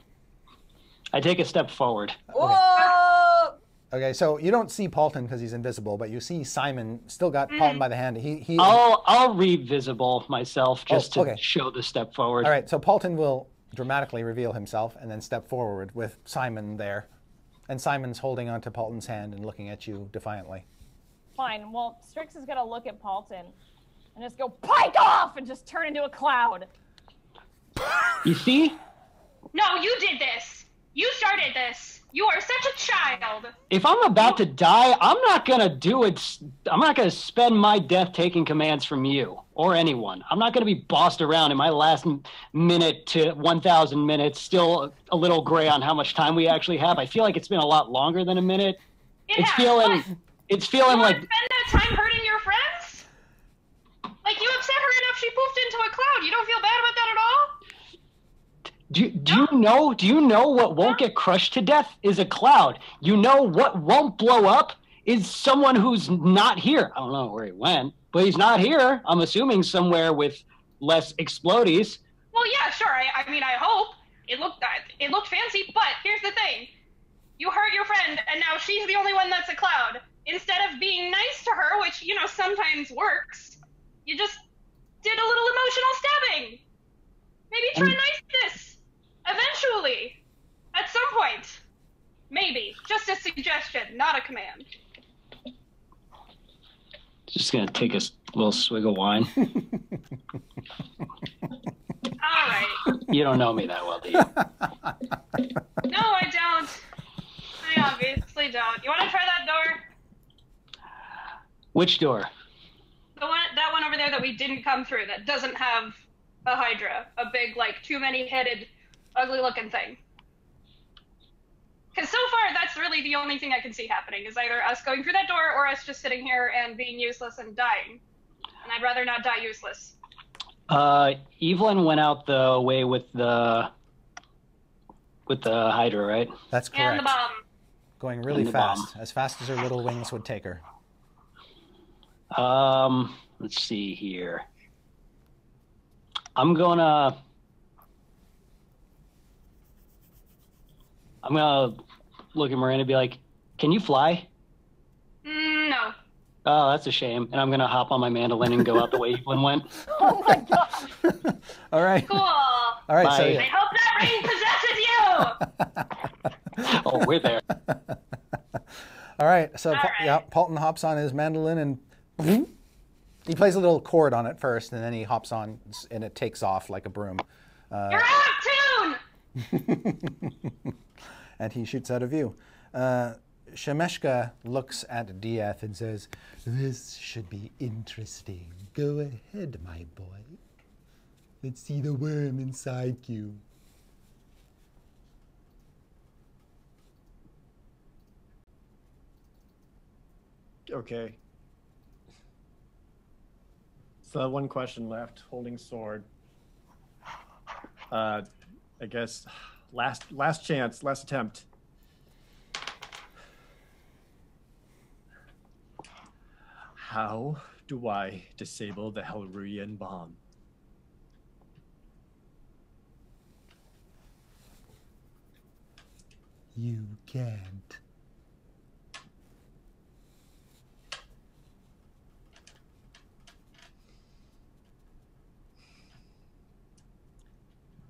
I take a step forward. Whoa! Okay, so you don't see Paulden because he's invisible, but you see Simon still got Paulden by the hand. He I'll re-visible myself just okay. to show the step forward. All right, so Paulden will dramatically reveal himself and then step forward with Simon there. And Simon's holding onto Paulden's hand and looking at you defiantly. Fine. Well, Strix is gonna look at Paulden and just go, "Pike off!" and just turn into a cloud. You see? No, you did this. You started this. You are such a child. If I'm about to die, I'm not gonna do it. I'm not gonna spend my death taking commands from you or anyone. I'm not gonna be bossed around in my last minute to 1,000 minutes, still a little gray on how much time we actually have. I feel like it's been a lot longer than a minute. It's feeling like. Spend that time hurting your friends? Like, you upset her enough she poofed into a cloud. You don't feel bad about that at all? Do you know what won't get crushed to death is a cloud? You know what won't blow up is someone who's not here. I don't know where he went, but he's not here. I'm assuming somewhere with less explodies. Well, yeah, sure. I mean, I hope. It looked fancy, but here's the thing. You hurt your friend, and now she's the only one that's a cloud. Instead of being nice to her, which, sometimes works, you just did a little emotional stabbing. Maybe try niceness. Eventually. At some point. Maybe. Just a suggestion, not a command. Just gonna take a little swig of wine. All right. You don't know me that well, do you? No, I don't. I obviously don't. You want to try that door? Which door? That one over there that we didn't come through, that doesn't have a Hydra. A big, too many-headed, ugly-looking thing. Because so far, that's really the only thing I can see happening, is either us going through that door or us just sitting here and being useless and dying. And I'd rather not die useless. Evelyn went out the way with the With the Hydra, right? That's correct. And the bomb. Going really And the fast, as fast as her little wings would take her. Let's see here. I'm gonna look at Miranda and be like, "Can you fly?" No. Oh, that's a shame. And I'm gonna hop on my mandolin and go out the way Evelyn went. Oh my god. All right. Cool. All right. Bye. So I hope that ring possesses you. Oh, we're there. all right. So All right. yeah, Paulden hops on his mandolin and he plays a little chord on it first, and then he hops on and it takes off like a broom. You're out of tune. And he shoots out of view. Shemeshka looks at Dieth and says, "This should be interesting. Go ahead, my boy. Let's see the worm inside you." Okay. So one question left. Holding sword. I guess last chance, last attempt. How do I disable the Hellruyan bomb? You can't.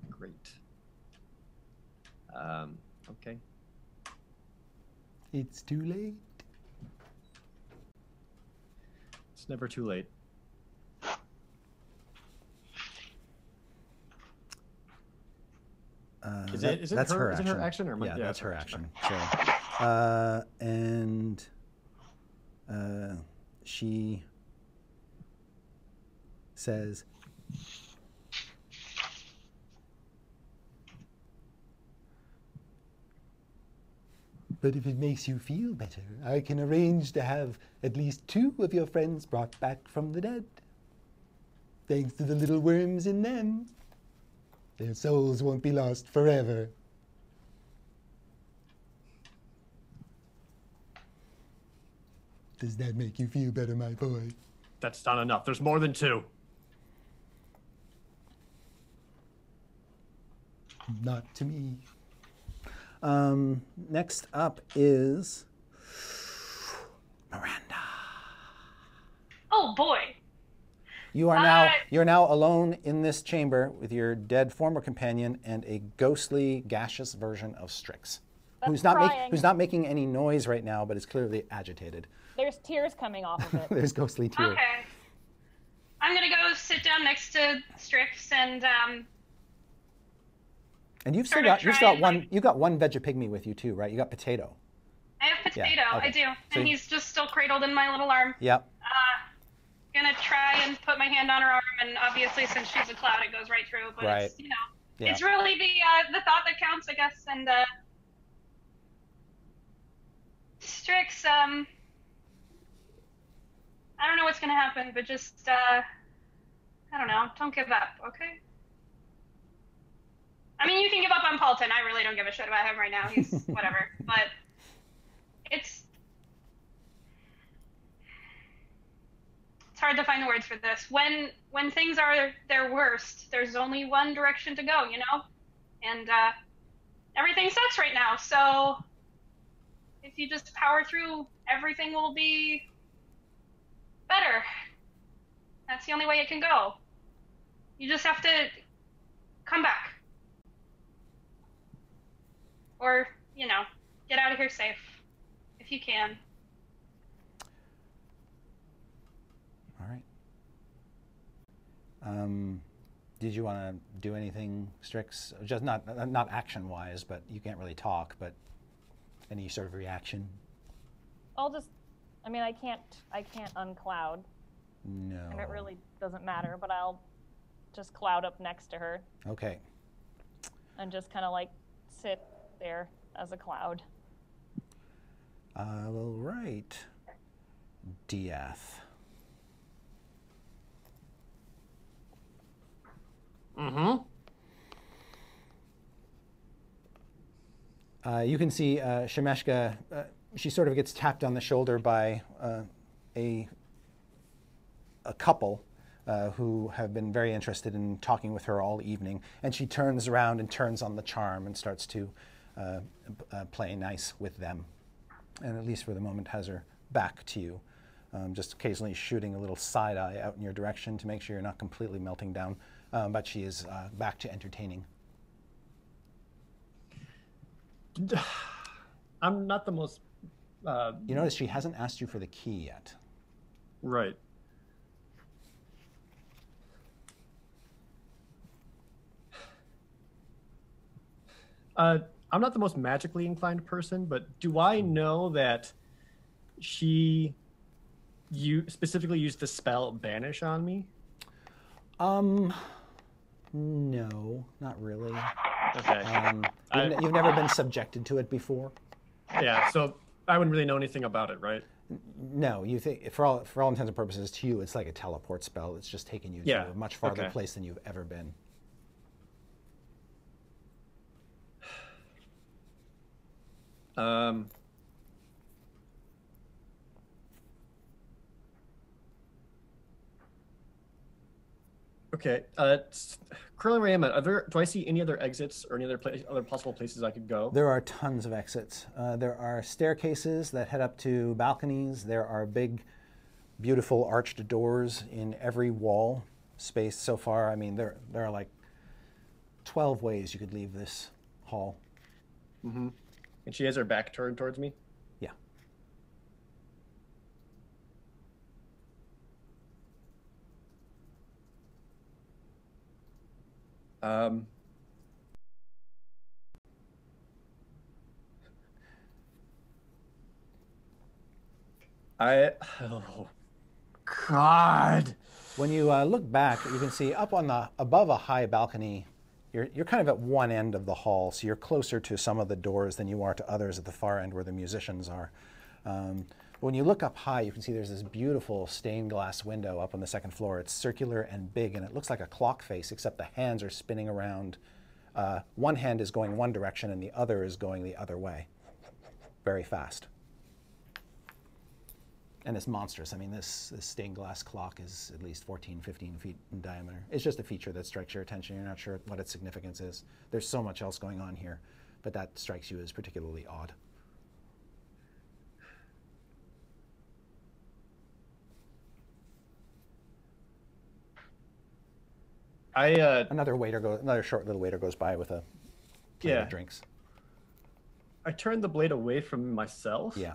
Great. Okay. It's too late. It's never too late. That's her action. Is it her action or yeah, that's her action. So, and she says, "But if it makes you feel better, I can arrange to have at least 2 of your friends brought back from the dead. Thanks to the little worms in them. Their souls won't be lost forever." Does that make you feel better, my boy? That's not enough. There's more than 2. Not to me. Next up is Miranda. Oh boy. You're now alone in this chamber with your dead former companion and a ghostly, gaseous version of Strix, who's not making any noise right now, but is clearly agitated. There's tears coming off of it. There's ghostly tears. Okay. I'm gonna go sit down next to Strix and And you've Sort of got one veggie-pygmy with you too, right? You got Potato. I have Potato. Yeah, okay. I do, So and he's just still cradled in my little arm. Yep. Gonna try and put my hand on her arm, and obviously since she's a cloud, it goes right through. But Right. it's, Yeah. it's really the thought that counts, I guess. And Strix, I don't know what's gonna happen, but just I don't know. Don't give up, okay? I mean, you can give up on Paulden. I really don't give a shit about him right now. He's whatever. But it's hard to find the words for this. When things are their worst, there's only one direction to go, And everything sucks right now. So if you just power through, everything will be better. That's the only way it can go. You just have to come back. Or, get out of here safe, if you can. All right. Did you want to do anything, Strix? Just not action-wise, but you can't really talk. But any sort of reaction? I can't uncloud. No. And it really doesn't matter, but I'll just cloud up next to her. Okay. And just kind of sit there as a cloud. All right. Dieth. Mm-hmm. You can see Shameshka, she sort of gets tapped on the shoulder by a couple who have been very interested in talking with her all evening. And she turns around and turns on the charm and starts to play nice with them. And at least for the moment has her back to you, just occasionally shooting a little side eye out in your direction to make sure you're not completely melting down. But she is back to entertaining. I'm not the most... You notice she hasn't asked you for the key yet. Right. I'm not the most magically inclined person, but do I know that she specifically used the spell Banish on me? No, not really. Okay. You've never been subjected to it before? Yeah, so I wouldn't really know anything about it, right? No, you think for all intents and purposes, to you, it's like a teleport spell. It's just taking you to a much farther place than you've ever been. Okay. Currently where I am at, do I see any other exits or any other possible places I could go? There are tons of exits. There are staircases that head up to balconies. There are big, beautiful arched doors in every wall space so far. I mean, there are like 12 ways you could leave this hall. Mm-hmm. And she has her back turned towards me? Yeah. Oh, God. When you look back, you can see up on above a high balcony. You're kind of at one end of the hall, so you're closer to some of the doors than you are to others at the far end where the musicians are. When you look up high, you can see there's this beautiful stained glass window up on the second floor. It's circular and big, and it looks like a clock face, except the hands are spinning around. One hand is going one direction, and the other is going the other way, very fast. And it's monstrous. I mean, this stained glass clock is at least 14, 15 feet in diameter. It's just a feature that strikes your attention. You're not sure what its significance is. There's so much else going on here, but that strikes you as particularly odd. Another short little waiter goes by with a plate of drinks. I turned the blade away from myself. Yeah.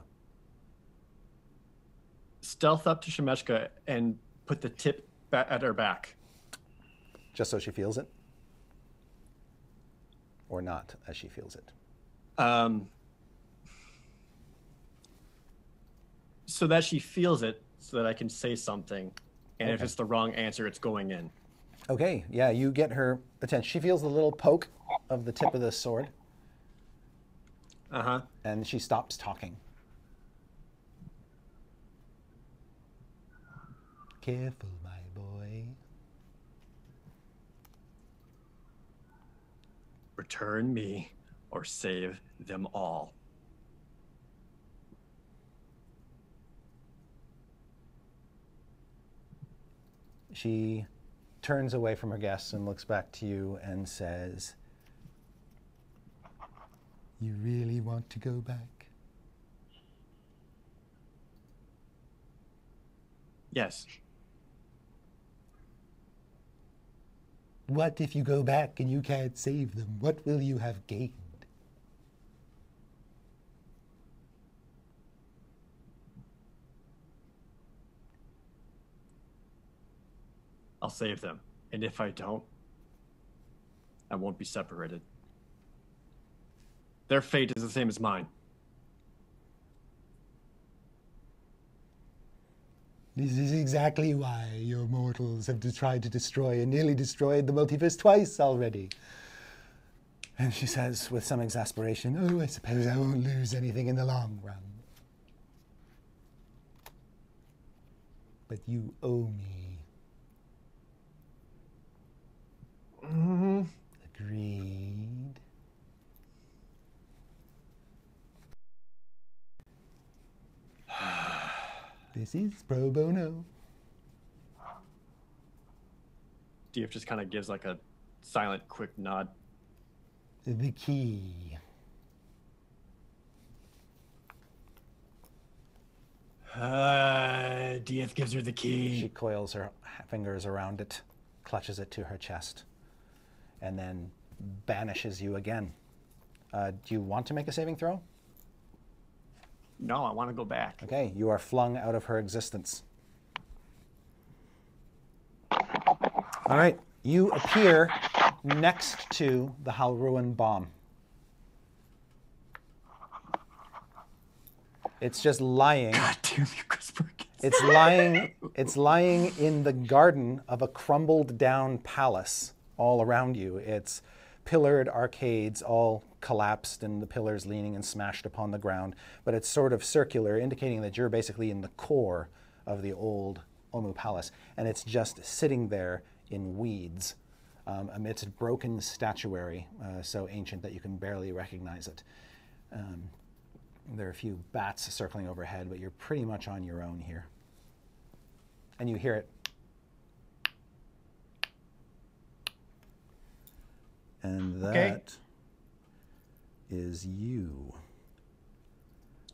Stealth up to Shameshka and put the tip at her back. Just so she feels it? Or not as she feels it? So that she feels it, so that I can say something. And if it's the wrong answer, it's going in. Okay, yeah, you get her attention. She feels the little poke of the tip of the sword. Uh-huh. And she stops talking. Careful, my boy. Return me or save them all. She turns away from her guests and looks back to you and says, "You really want to go back?" Yes. What if you go back and you can't save them? What will you have gained? I'll save them. And if I don't, I won't be separated. Their fate is the same as mine. This is exactly why your mortals have tried to destroy and nearly destroyed the multiverse twice already. And she says with some exasperation, "Oh, I suppose I won't lose anything in the long run. But you owe me." Mm-hmm. Agreed. This is pro bono. DF just kind of gives like a silent, quick nod. The key. DF gives her the key. She coils her fingers around it, clutches it to her chest, and then banishes you again. Do you want to make a saving throw? No, I want to go back. Okay, you are flung out of her existence. All right, you appear next to the Halruan bomb. It's just lying. God damn you, Christopher. It's lying in the garden of a crumbled down palace all around you. It's pillared arcades all collapsed and the pillars leaning and smashed upon the ground, but it's sort of circular, indicating that you're basically in the core of the old Omu palace, and it's just sitting there in weeds amidst broken statuary, so ancient that you can barely recognize it. There are a few bats circling overhead, but you're pretty much on your own here. And you hear it. And that is you.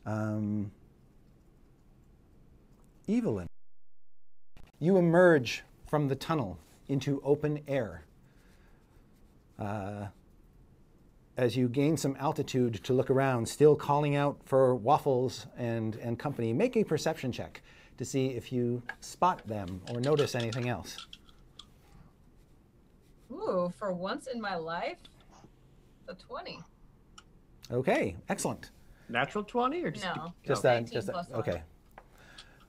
Evelyn, you emerge from the tunnel into open air. As you gain some altitude to look around, still calling out for Waffles and company, make a perception check to see if you spot them or notice anything else. Ooh, for once in my life, a 20. Okay, excellent. Natural 20 or just No, Just no, that. 19 Just that. plus one. Okay.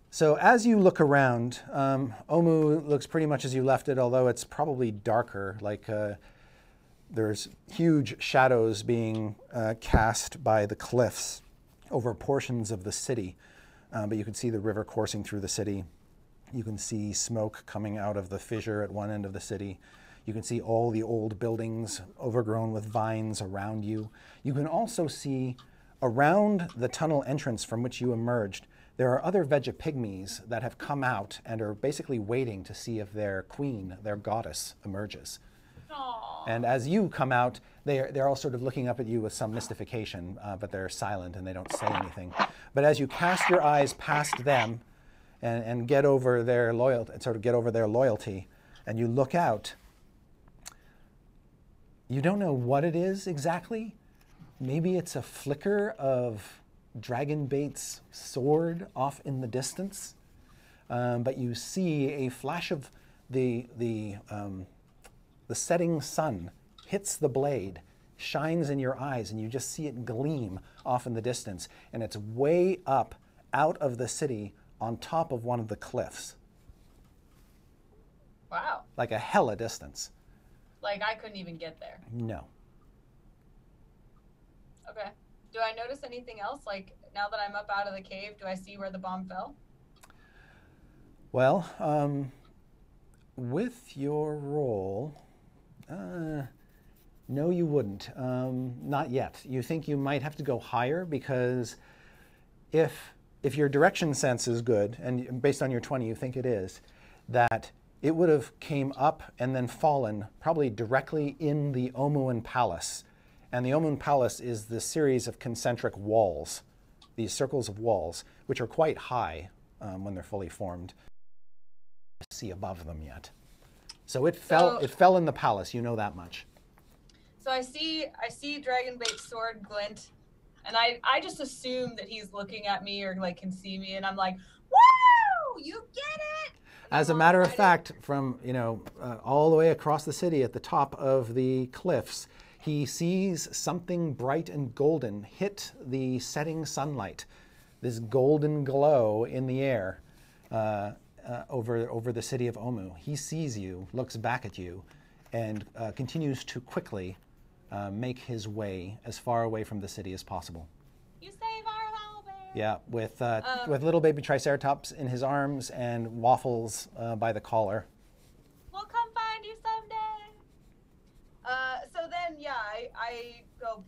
So as you look around, Omu looks pretty much as you left it, although it's probably darker. Like there's huge shadows being cast by the cliffs over portions of the city, but you can see the river coursing through the city. You can see smoke coming out of the fissure at one end of the city. You can see all the old buildings overgrown with vines around you. You can also see around the tunnel entrance from which you emerged, there are other Vegapygmies that have come out and are basically waiting to see if their queen, their goddess, emerges. Aww. And as you come out, they're all sort of looking up at you with some mystification, but they're silent and they don't say anything. But as you cast your eyes past them and get over their loyalty, and you look out, you don't know what it is exactly. Maybe it's a flicker of Dragonbait's sword off in the distance, but you see a flash of the setting sun hits the blade, shines in your eyes, and you just see it gleam off in the distance, and it's way up out of the city on top of one of the cliffs. Wow. Like a hella distance. Like I couldn't even get there. No. Okay. Do I notice anything else? Like now that I'm up out of the cave, do I see where the bomb fell? Well, with your roll, no, you wouldn't. Not yet. You think you might have to go higher because if your direction sense is good, and based on your 20 you think it is, that it would have came up and then fallen probably directly in the Omuan Palace. And the Omuan Palace is this series of concentric walls, these circles of walls, which are quite high when they're fully formed. See above them yet. So it fell in the palace, you know that much. So I see Dragonbait's sword glint, and I just assume that he's looking at me or like can see me, and I'm like, woo! You get it! As a matter of fact, from all the way across the city at the top of the cliffs, he sees something bright and golden hit the setting sunlight. This golden glow in the air over the city of Omu. He sees you, looks back at you, and continues to quickly make his way as far away from the city as possible. You save our whole bear. Yeah, with little baby Triceratops in his arms and Waffles by the collar. We'll come find you someday. So then, yeah, I go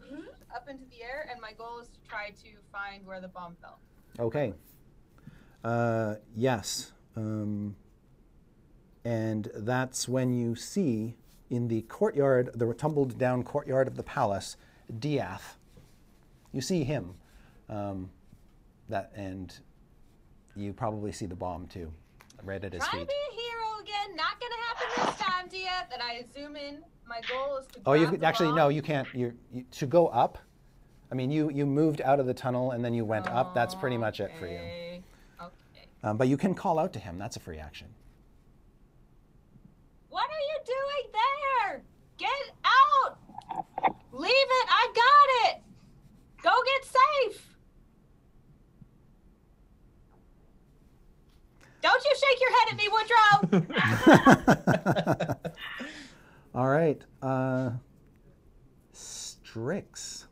up into the air, and my goal is to try to find where the bomb fell. Okay. Yes. And that's when you see in the courtyard, the tumbled down courtyard of the palace, Diath. You see him. And you probably see the bomb too, right at his feet. Trying to be a hero again. Not gonna happen this time, Dia. Then I zoom in. My goal is to. Oh, you drop the actually bomb. no, you can't. You to go up. I mean, you moved out of the tunnel and then you went up. That's pretty much it for you. Okay. But you can call out to him. That's a free action. What are you doing there? Get out! Leave it! I got it! Go get safe! Don't you shake your head at me, Woodrow! All right. Strix.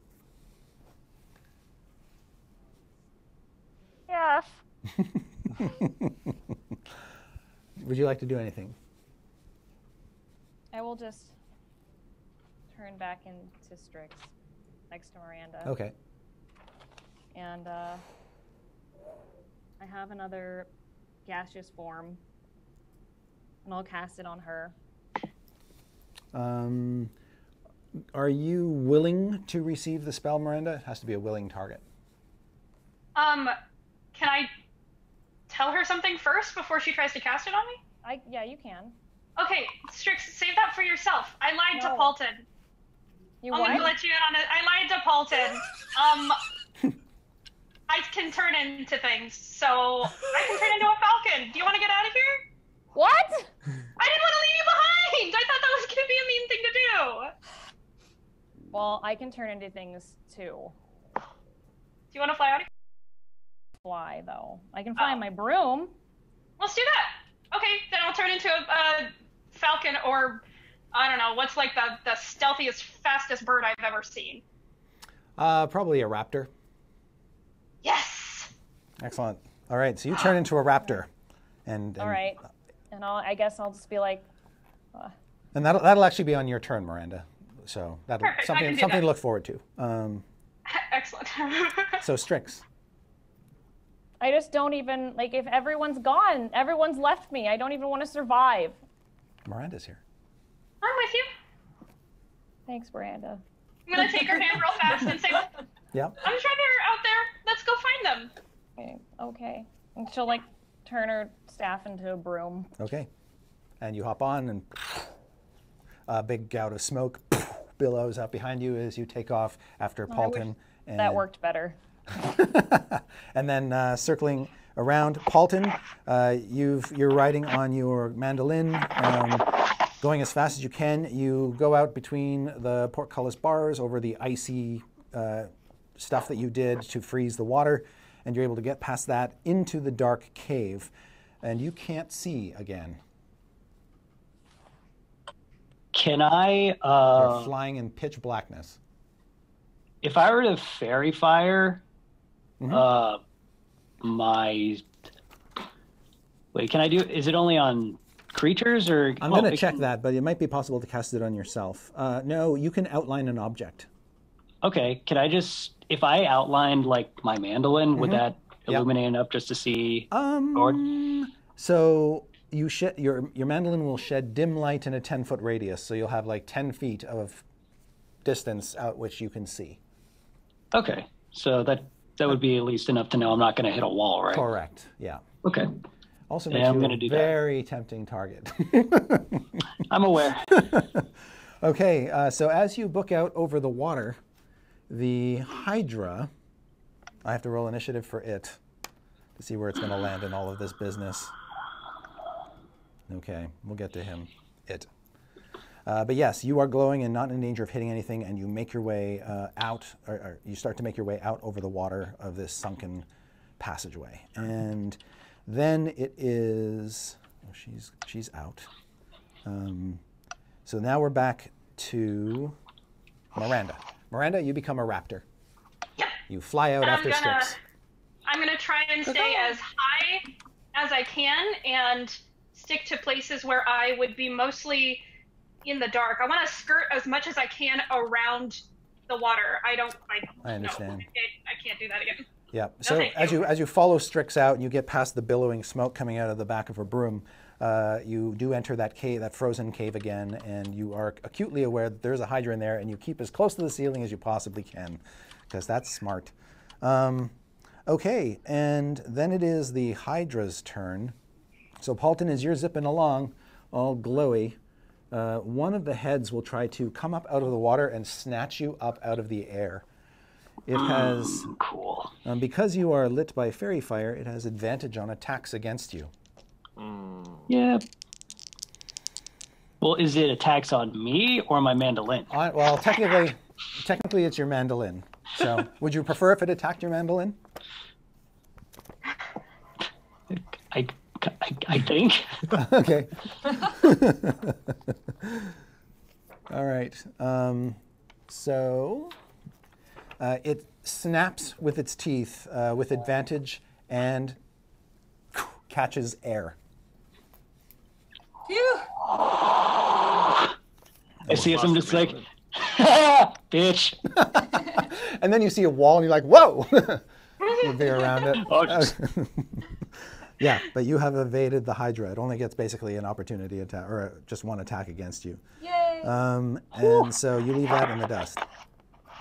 Yes. Would you like to do anything? I will just turn back into Strix next to Miranda. Okay. And I have another gaseous form, and I'll cast it on her. Are you willing to receive the spell, Miranda? It has to be a willing target. Can I tell her something first before she tries to cast it on me? Yeah, you can. Okay, Strix, save that for yourself. I lied to Paulden. You I'm what? gonna let you in on it. I lied to Paulden. I can turn into things, so I can turn into a falcon. Do you want to get out of here? What? I didn't want to leave you behind. I thought that was gonna be a mean thing to do. Well, I can turn into things too. Do you want to fly out of here? Fly though. I can fly on my broom. Let's do that. Okay, then I'll turn into a falcon, or I don't know, what's like the stealthiest, fastest bird I've ever seen. Probably a raptor. Yes. Excellent. All right, so you turn into a raptor, and All right, and I guess I'll just be like. And that'll actually be on your turn, Miranda. So that'll Perfect, something to look forward to. Excellent. So Strix. I just don't even like if everyone's gone, everyone's left me. I don't even want to survive. Miranda's here. I'm with you. Thanks, Miranda. I'm gonna take her hand real fast and say, Yep. I'm sure they're out there. Let's go find them. Okay. And she'll like turn her staff into a broom. Okay. And you hop on, and a big gout of smoke billows out behind you as you take off after Paulden. And that worked better. And then circling around, Paulden, you're riding on your mandolin, going as fast as you can. You go out between the portcullis bars over the icy stuff that you did to freeze the water, and you're able to get past that into the dark cave, and you can't see again. Can I? You're flying in pitch blackness. If I were to fairy fire, wait, can I do? Is it only on creatures or? I'm going to check that, but it might be possible to cast it on yourself. No, you can outline an object. Okay, can I just? If I outlined like my mandolin, would that illuminate enough just to see? So you your mandolin will shed dim light in a 10-foot radius, so you'll have like 10 feet of distance out which you can see. Okay, so that would be at least enough to know I'm not going to hit a wall, right? Correct. Yeah. Okay. Also makes you a very tempting target. I'm aware. Okay, so as you book out over the water, the Hydra, I have to roll initiative for it to see where it's going to land in all of this business. Okay, we'll get to him. But yes, you are glowing and not in danger of hitting anything, and you make your way out, or you start to make your way out over the water of this sunken passageway. And then it is, oh, she's out. So now we're back to Miranda. Miranda, you become a raptor. Yep. You fly out after Strix. I'm gonna try and stay as high as I can and stick to places where I would be mostly in the dark. I want to skirt as much as I can around the water. I understand. No, I can't do that again. Yeah. So thank as you follow Strix out and you get past the billowing smoke coming out of the back of her broom, you do enter that cave, that frozen cave again, and you are acutely aware that there's a Hydra in there, and you keep as close to the ceiling as you possibly can, because that's smart. Okay, and then it is the Hydra's turn. So Paulden, as you're zipping along, all glowy, one of the heads will try to come up out of the water and snatch you up out of the air. It has, Cool. because you are lit by fairy fire, it has advantage on attacks against you. Yeah. Well, is it attacks on me or my mandolin? Well, technically it's your mandolin. So would you prefer if it attacked your mandolin? I think. Okay. All right. So it snaps with its teeth with advantage and catches air. Phew. I see it, I'm just like, bitch. And then you see a wall and you're like, whoa! You veer around it. Yeah, but you have evaded the Hydra. It only gets basically an opportunity attack, or just one attack against you. Yay. And so you leave that in the dust.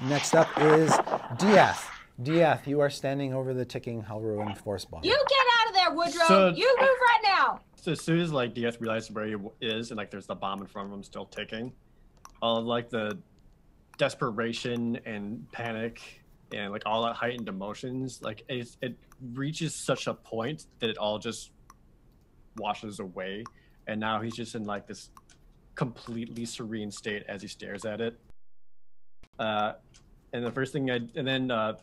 Next up is Diath. Diath, you are standing over the ticking Halruan force bomb. You get out of there, Woodrow. So- You move right now. So as soon as like DS realizes where he is and like there's the bomb in front of him still ticking, all of like the desperation and panic and like all that heightened emotions, like it reaches such a point that it all just washes away, and now he's just in like this completely serene state as he stares at it. And the first thing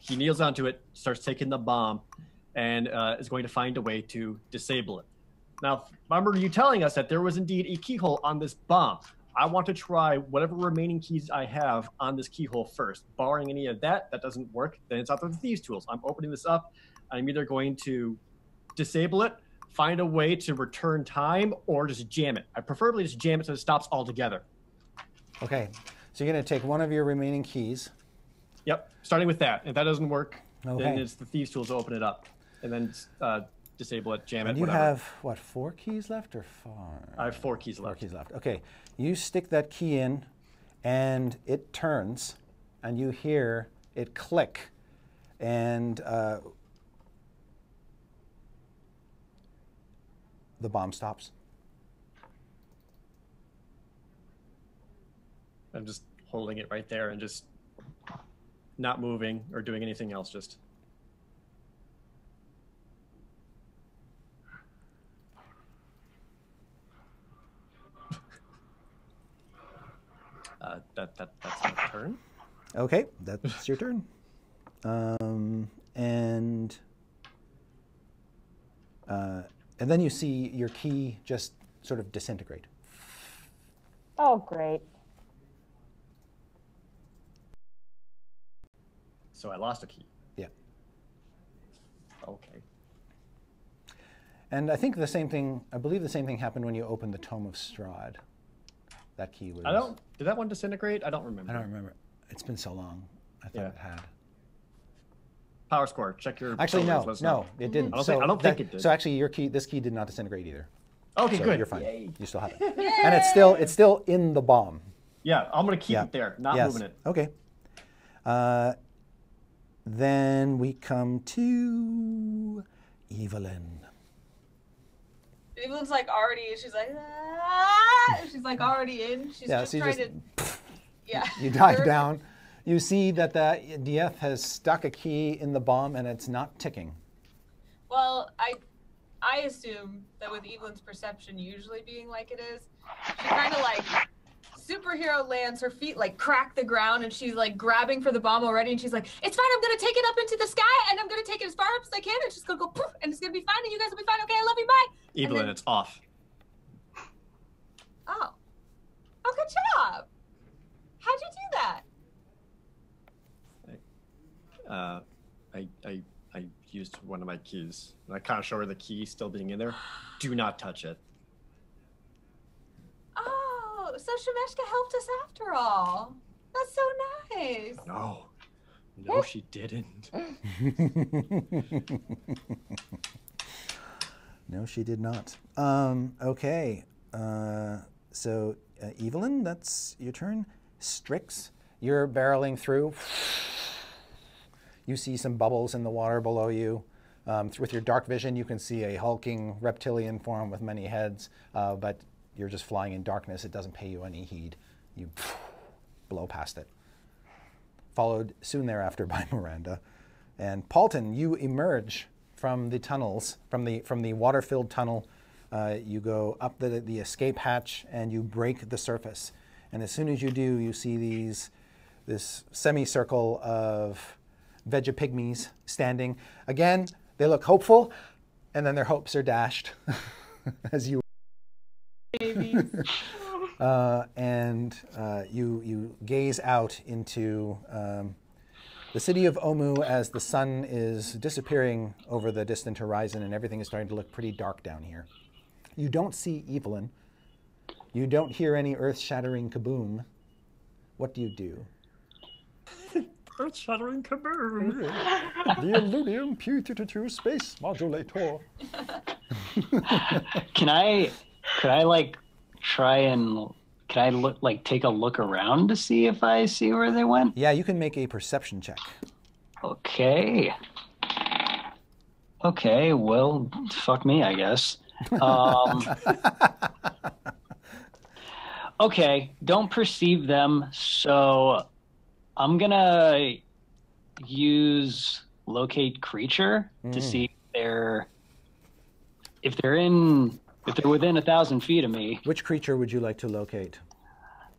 he kneels onto it, starts taking the bomb, and is going to find a way to disable it. Now, remember you telling us that there was indeed a keyhole on this bomb. I want to try whatever remaining keys I have on this keyhole first. Barring any of that doesn't work, then it's out of the thieves' tools. I'm opening this up. I'm either going to disable it, find a way to return time, or just jam it. I preferably just jam it so it stops altogether. Okay, so you're going to take one of your remaining keys. Yep, starting with that. If that doesn't work, Okay. then it's the thieves' tools to open it up. And then disable it, jam it, And you whatever. have, what, 4 keys left or 5? I have 4 keys 4 left. keys left. Okay, you stick that key in, and it turns, and you hear it click, and the bomb stops. I'm just holding it right there and just not moving or doing anything else, just... That's my turn. Okay, that's your turn. And then you see your key just sort of disintegrate. Oh, great. So I lost a key. Yeah. Okay. And I think the same thing, I believe the same thing happened when you opened the Tome of Strahd. That key was... Did that one disintegrate? I don't remember. I don't remember. It's been so long. I thought it had. Power score. Check your... Actually, totals, let us know. no, it didn't. I don't think it did. So actually, this key did not disintegrate either. Okay, So good. you're fine. Yay. You still have it. And it's still in the bomb. Yeah, I'm going to keep Yeah. it there, not Yes. moving it. Okay. Then we come to Evelyn. Evelyn's like already, she's like, ah! She's like already in. She's Yeah, just so you trying just- to, yeah. You dive down. You see that the DF has stuck a key in the bomb and it's not ticking. Well, I assume that with Evelyn's perception usually being like it is, she kind of like superhero lands, her feet like crack the ground, and she's like grabbing for the bomb already, and she's like, it's fine, I'm gonna take it up into the sky, and I'm gonna take it as far up as I can, and it's just gonna go poof, and it's gonna be fine, and you guys will be fine, okay, I love you, bye. Evelyn, then- it's off. Oh, good job. How'd you do that? I used one of my keys. And I kind of show her the key still being in there. Do not touch it. Oh, so Shameshka helped us after all. That's so nice. No. No, she didn't. No, she did not. Okay. So, Evelyn, that's your turn. Strix, you're barreling through. You see some bubbles in the water below you. With your dark vision, you can see a hulking reptilian form with many heads, but you're just flying in darkness. It doesn't pay you any heed. You blow past it. Followed soon thereafter by Miranda. And Paulden, you emerge from the tunnels, from the water-filled tunnel. You go up the escape hatch and you break the surface. And as soon as you do, you see this semicircle of vegapygmies standing. Again, they look hopeful, and then their hopes are dashed as you. You gaze out into the city of Omu as the sun is disappearing over the distant horizon, and everything is starting to look pretty dark down here. You don't see Evelyn. You don't hear any earth-shattering kaboom. What do you do? Earth-shattering kaboom. The Illudium Q222 space modulator. Could I like try and take a look around to see if I see where they went? Yeah, you can make a perception check. Okay. Okay, well, fuck me, I guess. Okay, don't perceive them, so I'm gonna use locate creature to see if they're within 1,000 feet of me. Which creature would you like to locate?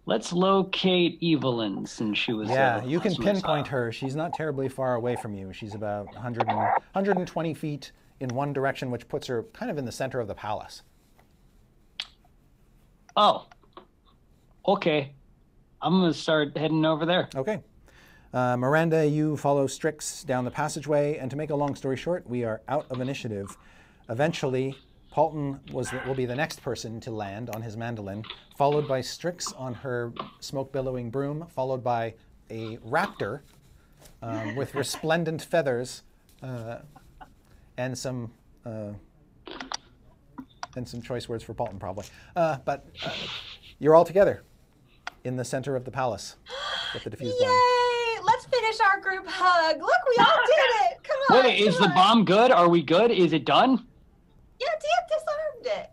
Let's locate Evelyn, since she was you can pinpoint her. She's not terribly far away from you. She's about 120 feet in one direction, which puts her kind of in the center of the palace. Oh. Okay. I'm going to start heading over there. Okay. Miranda, you follow Strix down the passageway, and to make a long story short, we are out of initiative. Eventually, Paulden will be the next person to land on his mandolin, followed by Strix on her smoke-billowing broom, followed by a raptor with resplendent feathers and some choice words for Paulden, probably. But you're all together in the center of the palace with the defuse bomb. Yay! Let's finish our group hug. Look, we all did it. Come on. Wait, is the bomb good? Are we good? Is it done? Yeah, Dieth disarmed it.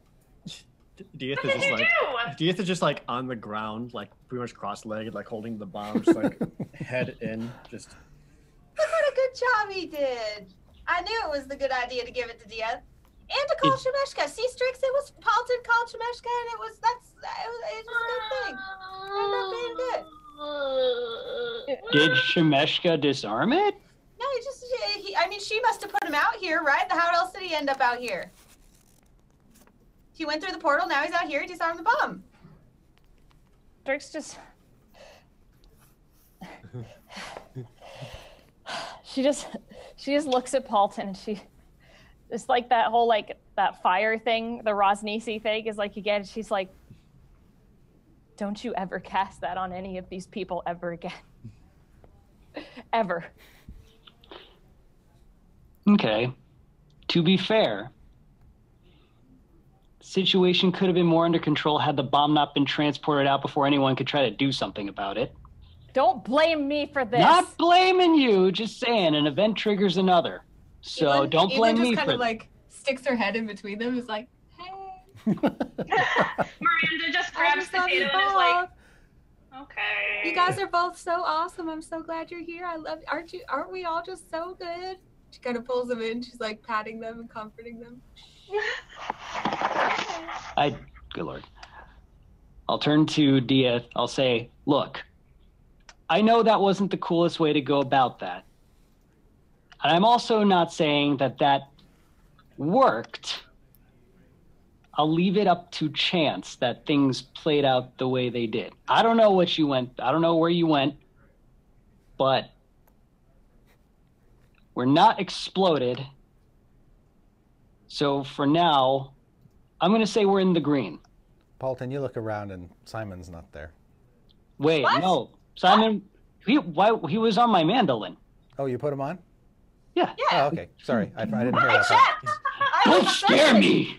Dieth is just like on the ground, like pretty much cross-legged, like holding the bomb, just like head in, just. Look what a good job he did. I knew it was the good idea to give it to Dieth. And to call Shameshka. See, Strix, it was Paulden called Shameshka, and it was a good thing. I ended up being good. Did Shameshka disarm it? No, she must have put him out here, right? How else did he end up out here? He went through the portal, now he's out here, he disarmed the bomb. Strix just... She just looks at Paulden, and it's like that whole, like, that fire thing, the Rosnisi thing is like, again, she's like, don't you ever cast that on any of these people ever again. Ever. Okay. To be fair, the situation could have been more under control had the bomb not been transported out before anyone could try to do something about it. Don't blame me for this. Not blaming you, just saying an event triggers another. So don't blame me for Evelyn just kind of like sticks her head in between them. Is like, hey. Miranda just grabs the potato and is like, okay. You guys are both so awesome. I'm so glad you're here. I love. Aren't we all just so good? She kind of pulls them in. She's like patting them and comforting them. Good Lord. I'll turn to Dieth. I'll say, look, I know that wasn't the coolest way to go about that. And I'm also not saying that worked. I'll leave it up to chance that things played out the way they did. I don't know what you went. I don't know where you went, but we're not exploded. So for now, I'm going to say we're in the green. Paulden, you look around and Simon's not there. Wait, What? no. Simon, he was on my mandolin. Oh, you put him on? Yeah. Oh, okay. Sorry, I didn't hear that part. Don't scare me!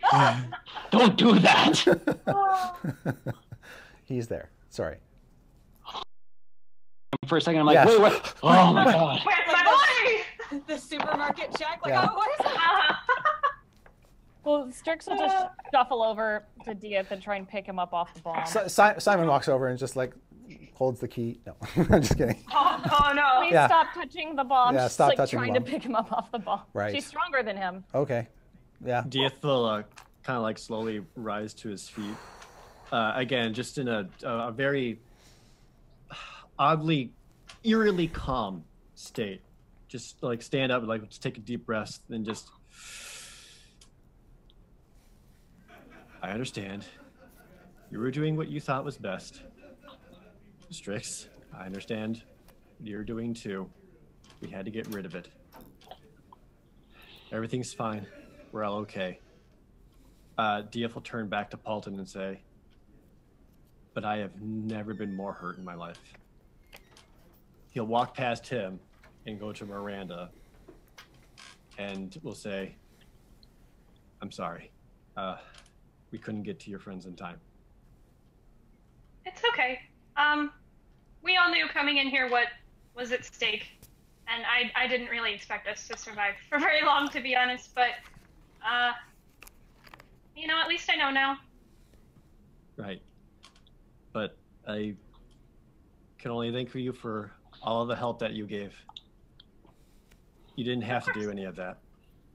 Don't do that! He's there. Sorry. For a second, I'm like, wait. Oh my god. Where's my boy? The supermarket check, like, Yeah. oh, what is that? Well, Strix will just shuffle over to Dieth and try and pick him up off the bomb. Simon walks over and just like holds the key. No, I'm just kidding. Oh no. Please Yeah. stop touching the bomb. Yeah, She's stop like touching the trying bomb. to pick him up off the bomb. Right. She's stronger than him. Okay. Yeah. Dieth will kind of like slowly rise to his feet. Again, just in a very oddly, eerily calm state. Just like stand up, like just take a deep breath, and just. I understand. You were doing what you thought was best. Strix, I understand what you're doing too. We had to get rid of it. Everything's fine. We're all okay. Dieth will turn back to Paulden and say, but I have never been more hurt in my life. He'll walk past him and go to Miranda and will say, I'm sorry. We couldn't get to your friends in time. It's okay. We all knew coming in here what was at stake, and I didn't really expect us to survive for very long, to be honest. But you know, at least I know now. Right. But I can only thank you for all of the help that you gave. You didn't have to do any of that.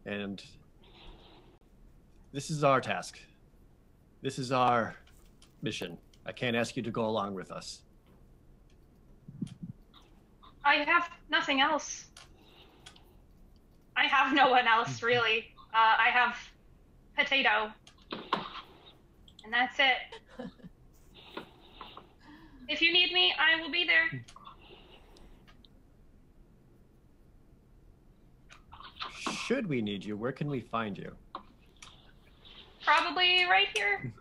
And this is our task. This is our mission. I can't ask you to go along with us. I have nothing else. I have no one else, really. I have Potato. And that's it. If you need me, I will be there. Should we need you, where can we find you? Probably right here.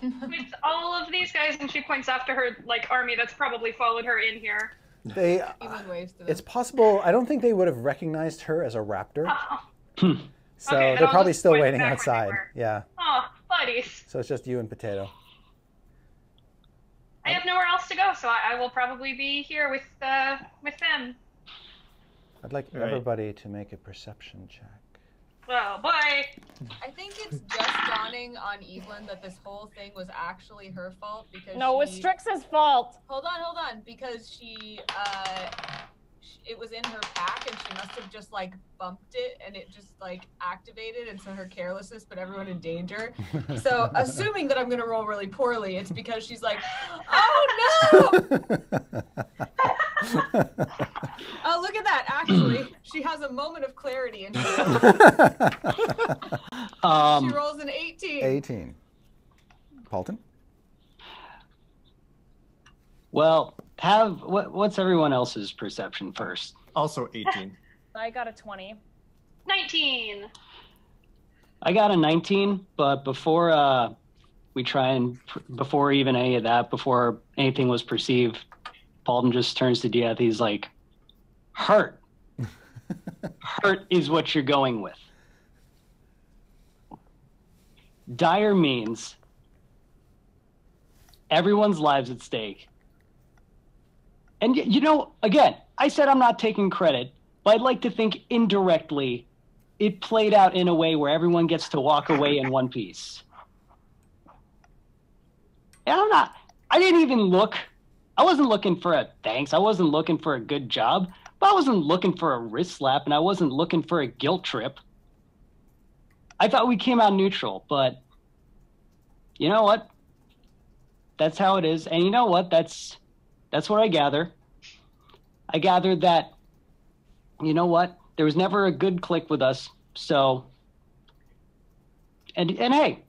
With all of these guys, and she points after her like army that's probably followed her in here. They. Evelyn waves to them. It's possible. I don't think they would have recognized her as a raptor. Oh, So Okay, then they're I'll probably just still point waiting back where they outside. were. Yeah. oh, buddies. So it's just you and Potato. I have nowhere else to go, so I will probably be here with them. I'd like Right. everybody to make a perception check. Oh boy. I think it's just dawning on Evelyn that this whole thing was actually her fault because No, it's Strix's fault. Hold on, because she it was in her pack and she must have just like bumped it and it just like activated, and so her carelessness put everyone in danger. So assuming that I'm gonna roll really poorly, it's because she's like, oh no! Oh, look at that! Actually, she has a moment of clarity and she rolls an 18. 18. Paulden? Well, what's everyone else's perception first? Also 18. I got a 20. 19. I got a 19, but before before even any of that, before anything was perceived, Paulden just turns to Dieth. He's like, hurt. Hurt is what you're going with. Dire means everyone's lives at stake. And you know, again, I said I'm not taking credit, but I'd like to think indirectly it played out in a way where everyone gets to walk away in one piece. And I didn't even look. I wasn't looking for a thanks. I wasn't looking for a good job, but I wasn't looking for a wrist slap, and I wasn't looking for a guilt trip. I thought we came out neutral, but you know what? That's how it is. And you know what? That's what I gather. I gathered that, you know what? There was never a good click with us. So, and hey,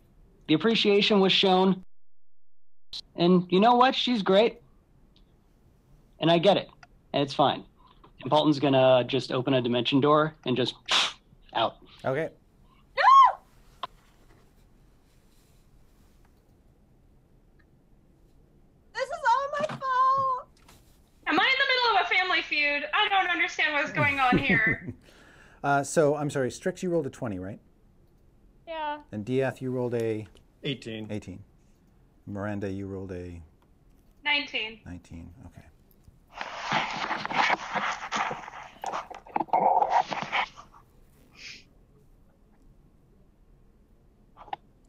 the appreciation was shown. And you know what? She's great. And I get it. And it's fine. And Paulden's gonna just open a dimension door and just out. Okay. This is all my fault. Am I in the middle of a family feud? I don't understand. understand what's going on here. So, I'm sorry, Strix, you rolled a 20, right? Yeah. And Dieth, you rolled a 18. 18. Miranda, you rolled a 19. 19. Okay.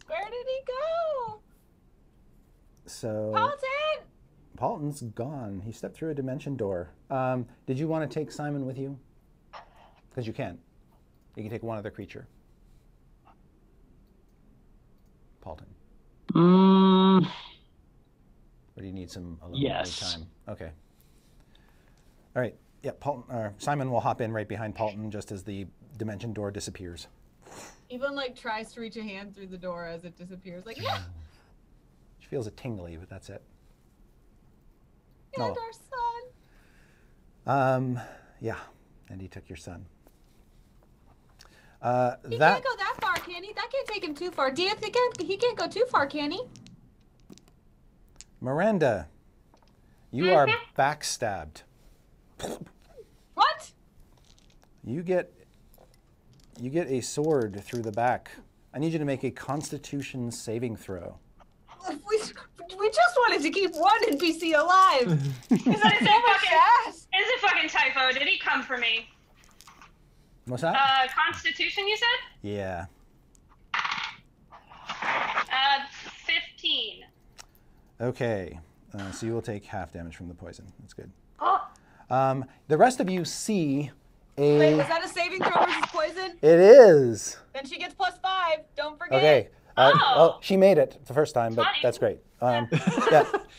Where did he go? So Paulden! Paulden's gone. He stepped through a dimension door. Did you want to take Simon with you? Because you can. You can take one other creature. Paulden. Or do you need some alone time? Okay. All right. Yeah, Simon will hop in right behind Paulden just as the dimension door disappears. Evelyn like tries to reach a hand through the door as it disappears. Like, yeah. She feels it tingly, but that's it. And our son. Yeah, and he took your son. He can't go that far, can he? That can't take him too far. He can't go too far, can he? Miranda, you are backstabbed. What? You get a sword through the back. I need you to make a Constitution saving throw. We just wanted to keep one NPC alive. Is it fucking Typho? Did he come for me? What's that? Constitution, you said? Yeah. 15. Okay. So you will take half damage from the poison. That's good. Oh. The rest of you see a... Wait, was that a saving throw versus poison? It is. Then she gets +5. Don't forget. Okay. Oh. She made it the first time, but Funny. that's great. Yeah.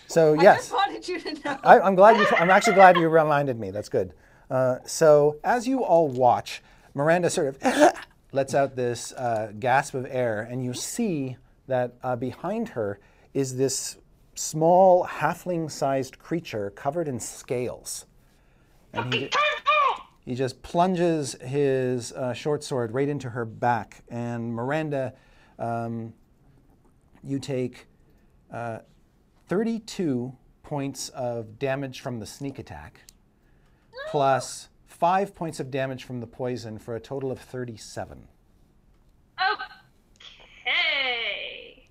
So I yes, just wanted you to know. I'm actually glad you reminded me. That's good. So as you all watch, Miranda sort of lets out this gasp of air, and you see that behind her is this small halfling-sized creature covered in scales. And he just plunges his short sword right into her back. And Miranda, you take 32 points of damage from the sneak attack, plus 5 points of damage from the poison for a total of 37. Okay.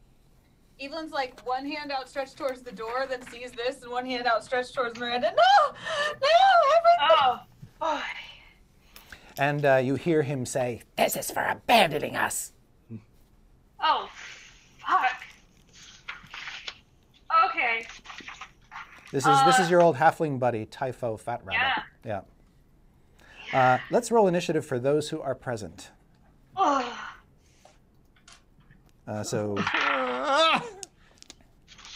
Evelyn's like one hand outstretched towards the door, then sees this, and one hand outstretched towards Miranda. No, everything. Oh, boy. And you hear him say, "This is for abandoning us." Oh, fuck. Okay. This is your old halfling buddy, Typho Fat Rabbit. Yeah. Let's roll initiative for those who are present. Oh. So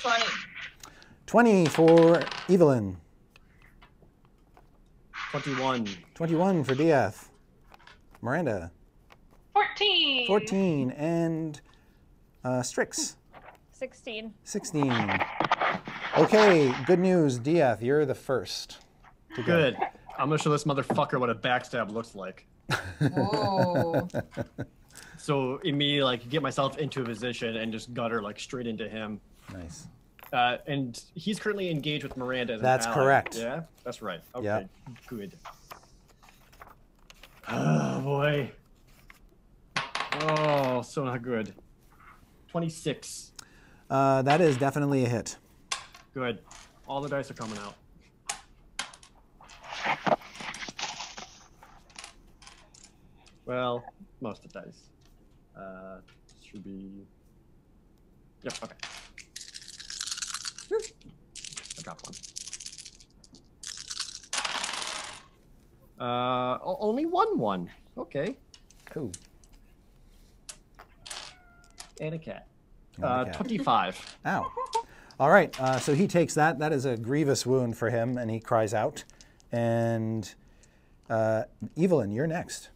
20. 20 for Evelyn. 21. 21 for Dieth. Miranda. 14. 14. And Strix. 16. 16. Okay, good news. Dieth, you're the first to go. Good. I'm gonna show this motherfucker what a backstab looks like. Whoa. So immediately, like, get myself into a position and just gutter like straight into him. Nice. And he's currently engaged with Miranda as an That's ally. correct. Yeah, that's right. Okay, Yep. good. Oh boy. Oh, so not good. 26. That is definitely a hit. Good. All the dice are coming out. Well, most of the dice. Should be. Yep. Okay. I dropped one. Only one. Okay. Cool. And a cat. And a cat. 25. Ow. All right, so he takes that. That is a grievous wound for him, and he cries out. And Evelyn, you're next.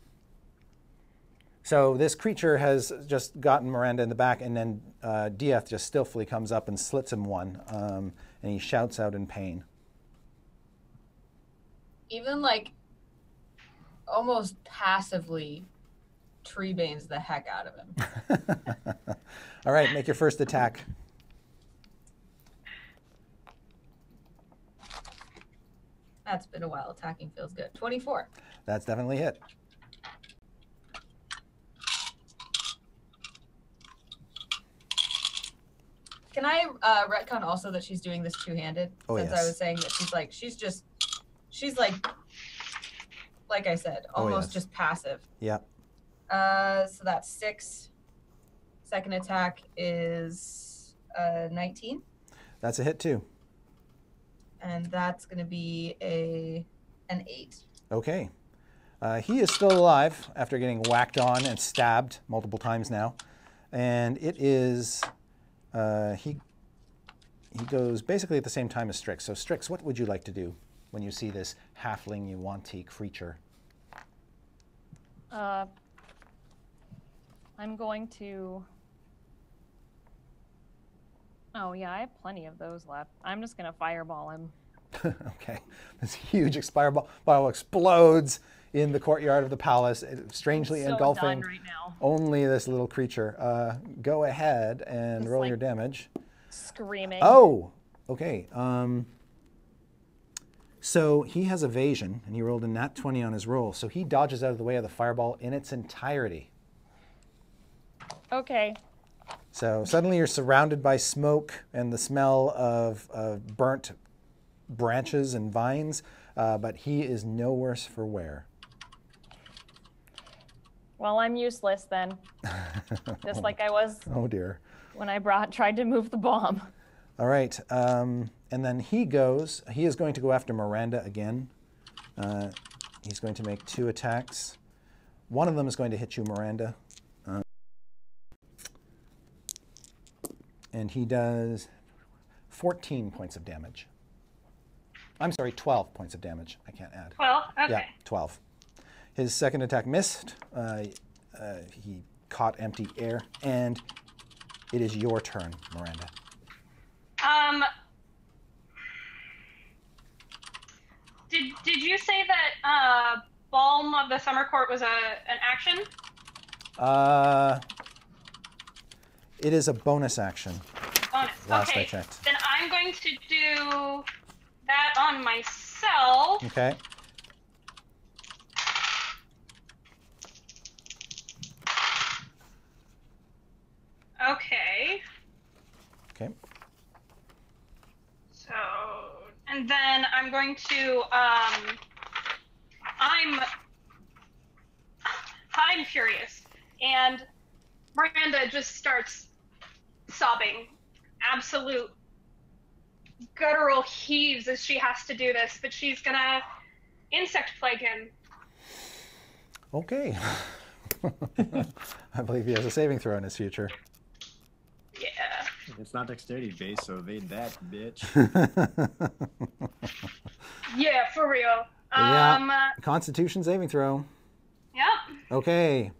So this creature has just gotten Miranda in the back, and then Dieth just stealthily comes up and slits him one, and he shouts out in pain. Even like almost passively tree banes the heck out of him. All right, make your first attack. That's been a while. Attacking feels good. 24. That's definitely hit. Can I retcon also that she's doing this two-handed? Oh, since yes. I was saying that she's like I said, almost just passive. Yep. So that's 6. Second attack is 19. That's a hit too. And that's going to be an 8. Okay. He is still alive after getting whacked on and stabbed multiple times now. And it is, he goes basically at the same time as Strix. So Strix, what would you like to do when you see this halfling yuan-ti creature? I'm going to... Oh, yeah, I have plenty of those left. I'm just going to fireball him. Okay. This huge fireball explodes in the courtyard of the palace, strangely so engulfing done right now. only this little creature. Go ahead and Just, roll like, your damage. Screaming. Oh, okay. So he has evasion, and he rolled a nat 20 on his roll. So he dodges out of the way of the fireball in its entirety. Okay. So suddenly you're surrounded by smoke and the smell of burnt branches and vines, but he is no worse for wear. Well, I'm useless then. Just like I was Oh dear. when I tried to move the bomb. All right, and then he is going to go after Miranda again. He's going to make 2 attacks. One of them is going to hit you, Miranda. And he does 14 points of damage. I'm sorry, 12 points of damage. I can't add. 12? Okay. Yeah, 12. His second attack missed. He caught empty air, and it is your turn, Miranda. Did you say that Balm of the Summer Court was an action? It is a bonus action. Bonus. Last okay. I checked. Then I'm going to do that on myself. Okay. Okay. Okay. So, and then I'm going to, I'm furious. And Miranda just starts sobbing. Absolute guttural heaves as she has to do this, but she's gonna insect plague him. Okay. I believe he has a saving throw in his future. Yeah. It's not dexterity based, so evade that, bitch. Yeah, for real. Yeah. Constitution saving throw. Yeah. Okay.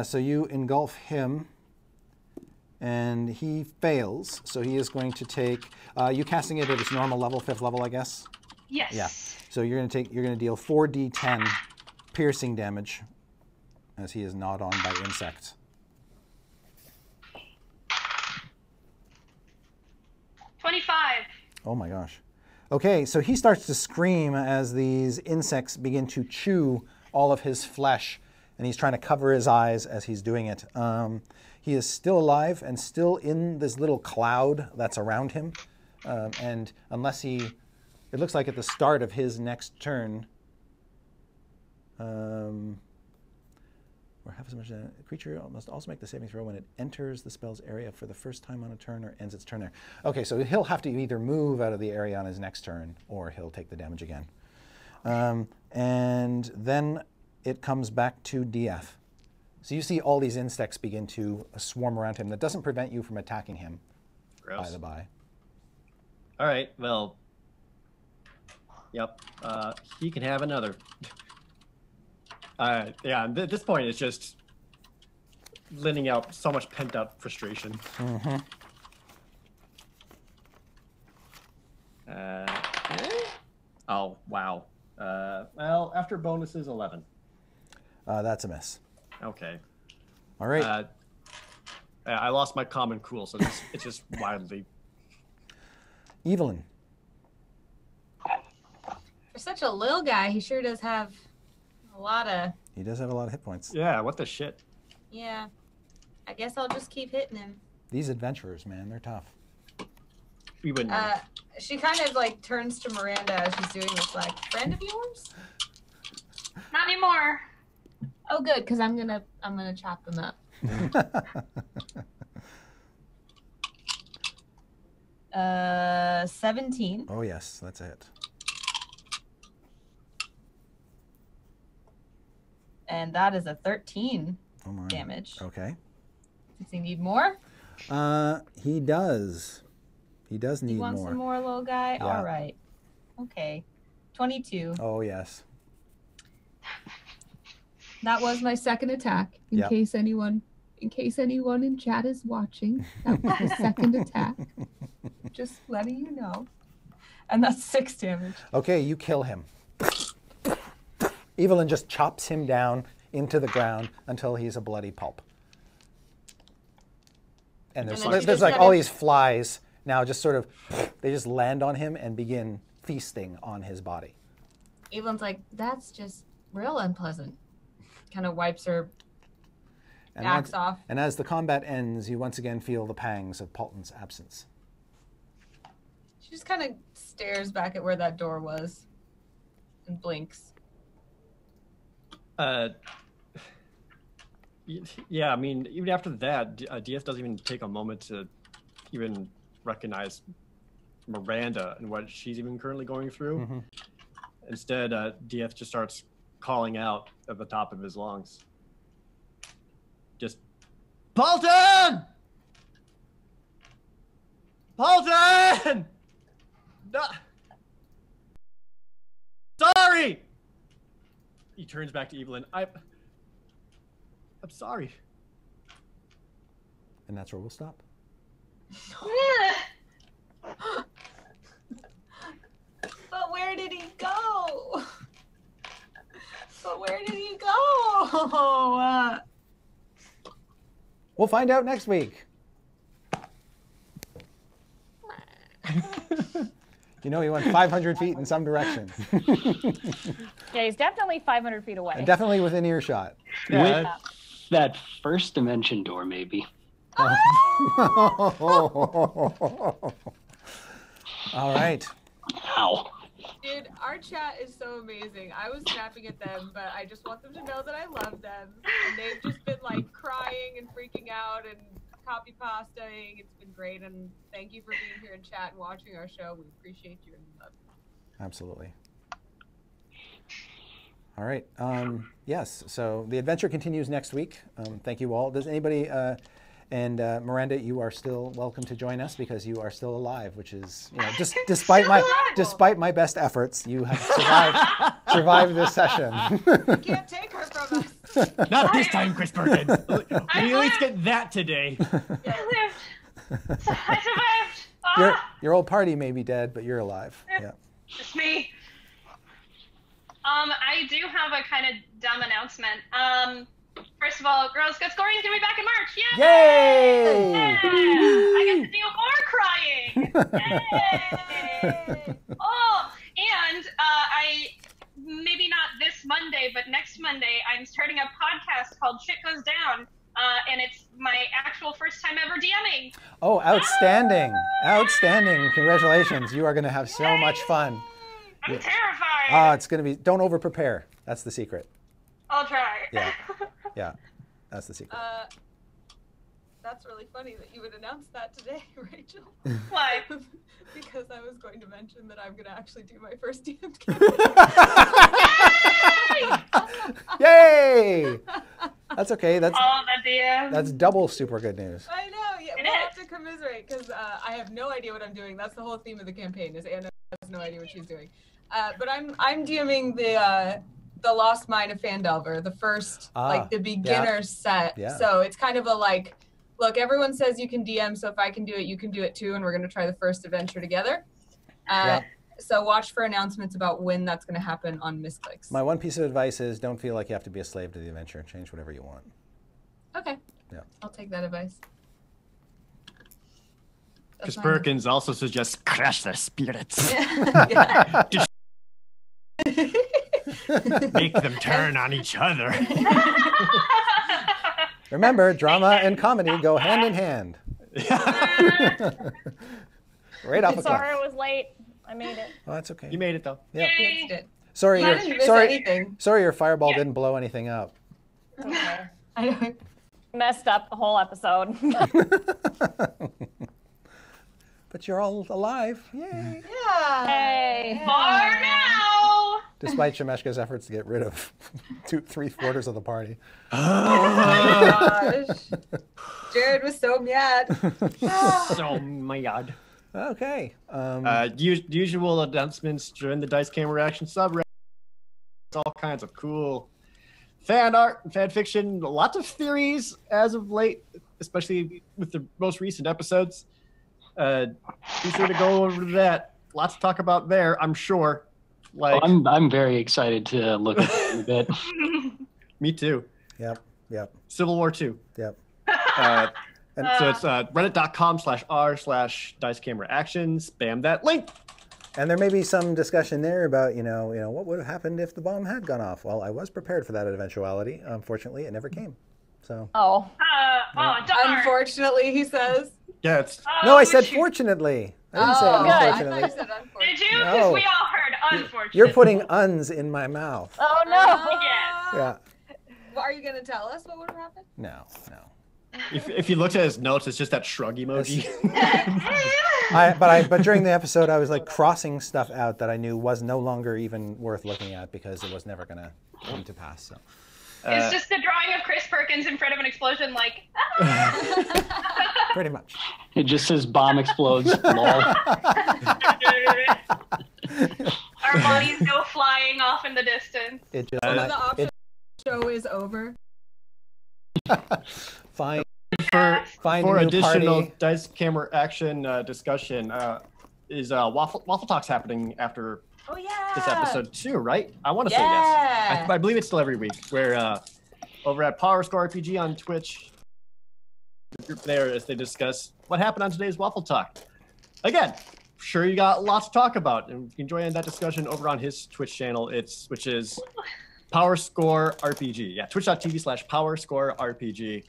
So you engulf him, and he fails. So he is going to take. You casting it at its normal level, 5th level, I guess. Yes. Yeah. So you're going to deal 4d10 piercing damage, as he is gnawed on by insects. 25. Oh my gosh. Okay, so he starts to scream as these insects begin to chew all of his flesh, and he's trying to cover his eyes as he's doing it. He is still alive and still in this little cloud that's around him. And unless it looks like at the start of his next turn, or have as much a creature must also make the saving throw when it enters the spell's area for the first time on a turn or ends its turn there. Okay, so he'll have to either move out of the area on his next turn, or he'll take the damage again. And then it comes back to DF. So you see all these insects begin to swarm around him. That doesn't prevent you from attacking him, Gross. by the by. All right, well, yep, he can have another. Yeah, at this point, it's just letting out so much pent-up frustration. Mm-hmm. Oh, wow. Well, after bonuses, 11. That's a miss. Okay. All right. I lost my common cool, so it's just wildly. Evelyn. For such a little guy, he sure does have a lot of... He does have a lot of hit points. Yeah, what the shit? Yeah. I guess I'll just keep hitting him. These adventurers, man, they're tough. We wouldn't. She kind of like turns to Miranda as she's doing this, like, friend of yours? Not anymore. Oh, good, because I'm gonna chop them up. 17. Oh yes, that's a hit. And that is a 13 Oh my. damage. Okay. Does he need more? He does. He does need You want more. some more, little guy? Yeah. All right. Okay. 22. Oh yes. That was my second attack. In Yep. case anyone in chat is watching, that was the second attack. Just letting you know. And that's 6 damage. Okay, you kill him. Evelyn just chops him down into the ground until he's a bloody pulp. And then there's she just like kind all of- these flies now just sort of, they just land on him and begin feasting on his body. Evelyn's like, that's just real unpleasant. Kind of wipes her And axe off. And as the combat ends, you once again feel the pangs of Paulden's absence. She just kind of stares back at where that door was and blinks. Yeah, I mean, even after that, DS doesn't even take a moment to even recognize Miranda and what she's even currently going through. Mm-hmm. Instead, DS just starts calling out at the top of his lungs. Just, Paulden! Paulden! No! Sorry! He turns back to Evelyn. I'm sorry. And that's where we'll stop. But where did he go? But where did he go? We'll find out next week. You know, he went 500 feet in some direction. Yeah, he's definitely 500 feet away. And definitely within earshot. With that first dimension door, maybe. All right. Ow. Dude, our chat is so amazing. I was snapping at them, but I just want them to know that I love them. And they've just been like crying and freaking out and copy pastaing. It's been great. And thank you for being here in chat and watching our show. We appreciate you and love you. Absolutely. All right. Yes. So the adventure continues next week. Thank you all. Does anybody? And Miranda, you are still welcome to join us because you are still alive, which is, you know, just despite my best efforts, you have survived this session. You can't take her from us. Not this time, Chris Perkins. We at least get that today. I lived. I survived. Your old party may be dead, but you're alive. Yeah. It's me. I do have a kind of dumb announcement. First of all, Girls Get Scoring is going to be back in March. Yay! Yay! I get to do more crying. Yay! Oh, and I maybe not this Monday, but next Monday, I'm starting a podcast called Shit Goes Down, and it's my actual first time ever DMing. Oh, outstanding! Outstanding! Congratulations! You are going to have so much fun. I'm terrified. It's going to be. Don't over prepare. That's the secret. I'll try. Yeah. Yeah, that's the secret. That's really funny that you would announce that today, Rachel. Why? Because I was going to mention that I'm going to actually do my first DM campaign. Yay! That's okay. That's All the DMs. that's double super good news. I know. Yeah, we'll have to commiserate because I have no idea what I'm doing. That's the whole theme of the campaign. Is Anna has no idea what she's doing. But I'm DMing the Lost Mine of Fandelver, the first, like the beginner set. Yeah. So it's kind of a like, look, everyone says you can DM, so if I can do it, you can do it too, and we're going to try the first adventure together. So watch for announcements about when that's going to happen on Misclicks. My one piece of advice is don't feel like you have to be a slave to the adventure. Change whatever you want. Okay. Yeah. I'll take that advice. Chris Perkins also suggests crush their spirits. Yeah. Make them turn on each other. Remember, drama and comedy go hand in hand. Right off a cliff. Sorry it was late. I made it. Oh, that's okay. You made it though. Yeah. Yay. Sorry, I didn't miss sorry, anything. sorry, your fireball didn't blow anything up. Okay. I know. Messed up the whole episode. But you're all alive. Yay. Yeah. Hey. For now. Despite Shameshka's efforts to get rid of 3/4 of the party. Oh my gosh. Jared was so mad. So mad. Okay. Usual announcements during the Dice Camera Action subreddit. All kinds of cool fan art and fan fiction. Lots of theories as of late, especially with the most recent episodes. Be sure to go over that. Lots to talk about there, I'm sure. Like, I'm very excited to look at it in a bit. me too. Yep. Civil War 2. Yep. And so it's reddit.com/r/dice camera action. Spam that link. And there may be some discussion there about, you know, what would have happened if the bomb had gone off. Well, I was prepared for that eventuality. Unfortunately, it never came. So. Oh. Darn. Unfortunately, he says. Yeah, it's No, I said fortunately. I didn't say Oh, good. I thought unfortunately. you said Did unfortunately. you? No. Because we all heard unfortunately. You're putting uns in my mouth. Oh no. Yes. Yeah. Well, are you going to tell us what would have happened? No. if you looked at his notes, it's just that shrug emoji. But during the episode, I was like crossing stuff out that I knew was no longer even worth looking at because it was never going to come to pass. So. It's just a drawing of Chris Perkins in front of an explosion, like. Pretty much. It just says bomb explodes. Lol. Our bodies go flying off in the distance. It just. The option show is over. Find For a new additional party. Dice Camera Action discussion, is Waffle Talks happening after Oh, yeah. this episode too, right? I want to say Yeah. yes. I believe it's still every week. Where over at Power Score RPG on Twitch, the group there as they discuss what happened on today's Waffle Talk. Again, sure you got lots to talk about, and you can join that discussion over on his Twitch channel. Which is Power Score RPG. Yeah, twitch.tv/Power Score RPG.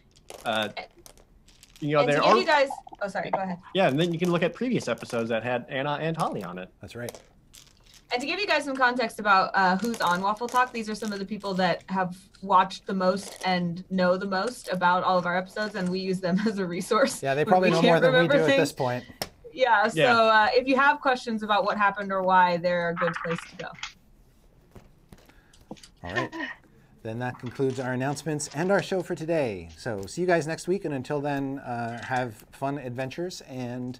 You know, And to there give are. you guys... Oh, sorry. Go ahead. Yeah, and then you can look at previous episodes that had Anna and Holly on it. That's right. And to give you guys some context about who's on Waffle Talk, these are some of the people that have watched the most and know the most about all of our episodes, and we use them as a resource. Yeah, they when probably we know can't more than we do remember at this things. point. Yeah, so Yeah. if you have questions about what happened or why, they're a good place to go. All right. Then that concludes our announcements and our show for today. So see you guys next week, and until then, have fun adventures and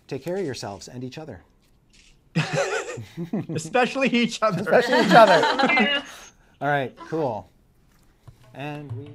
take care of yourselves and each other. Especially each other. Especially each other. All right, cool. And we...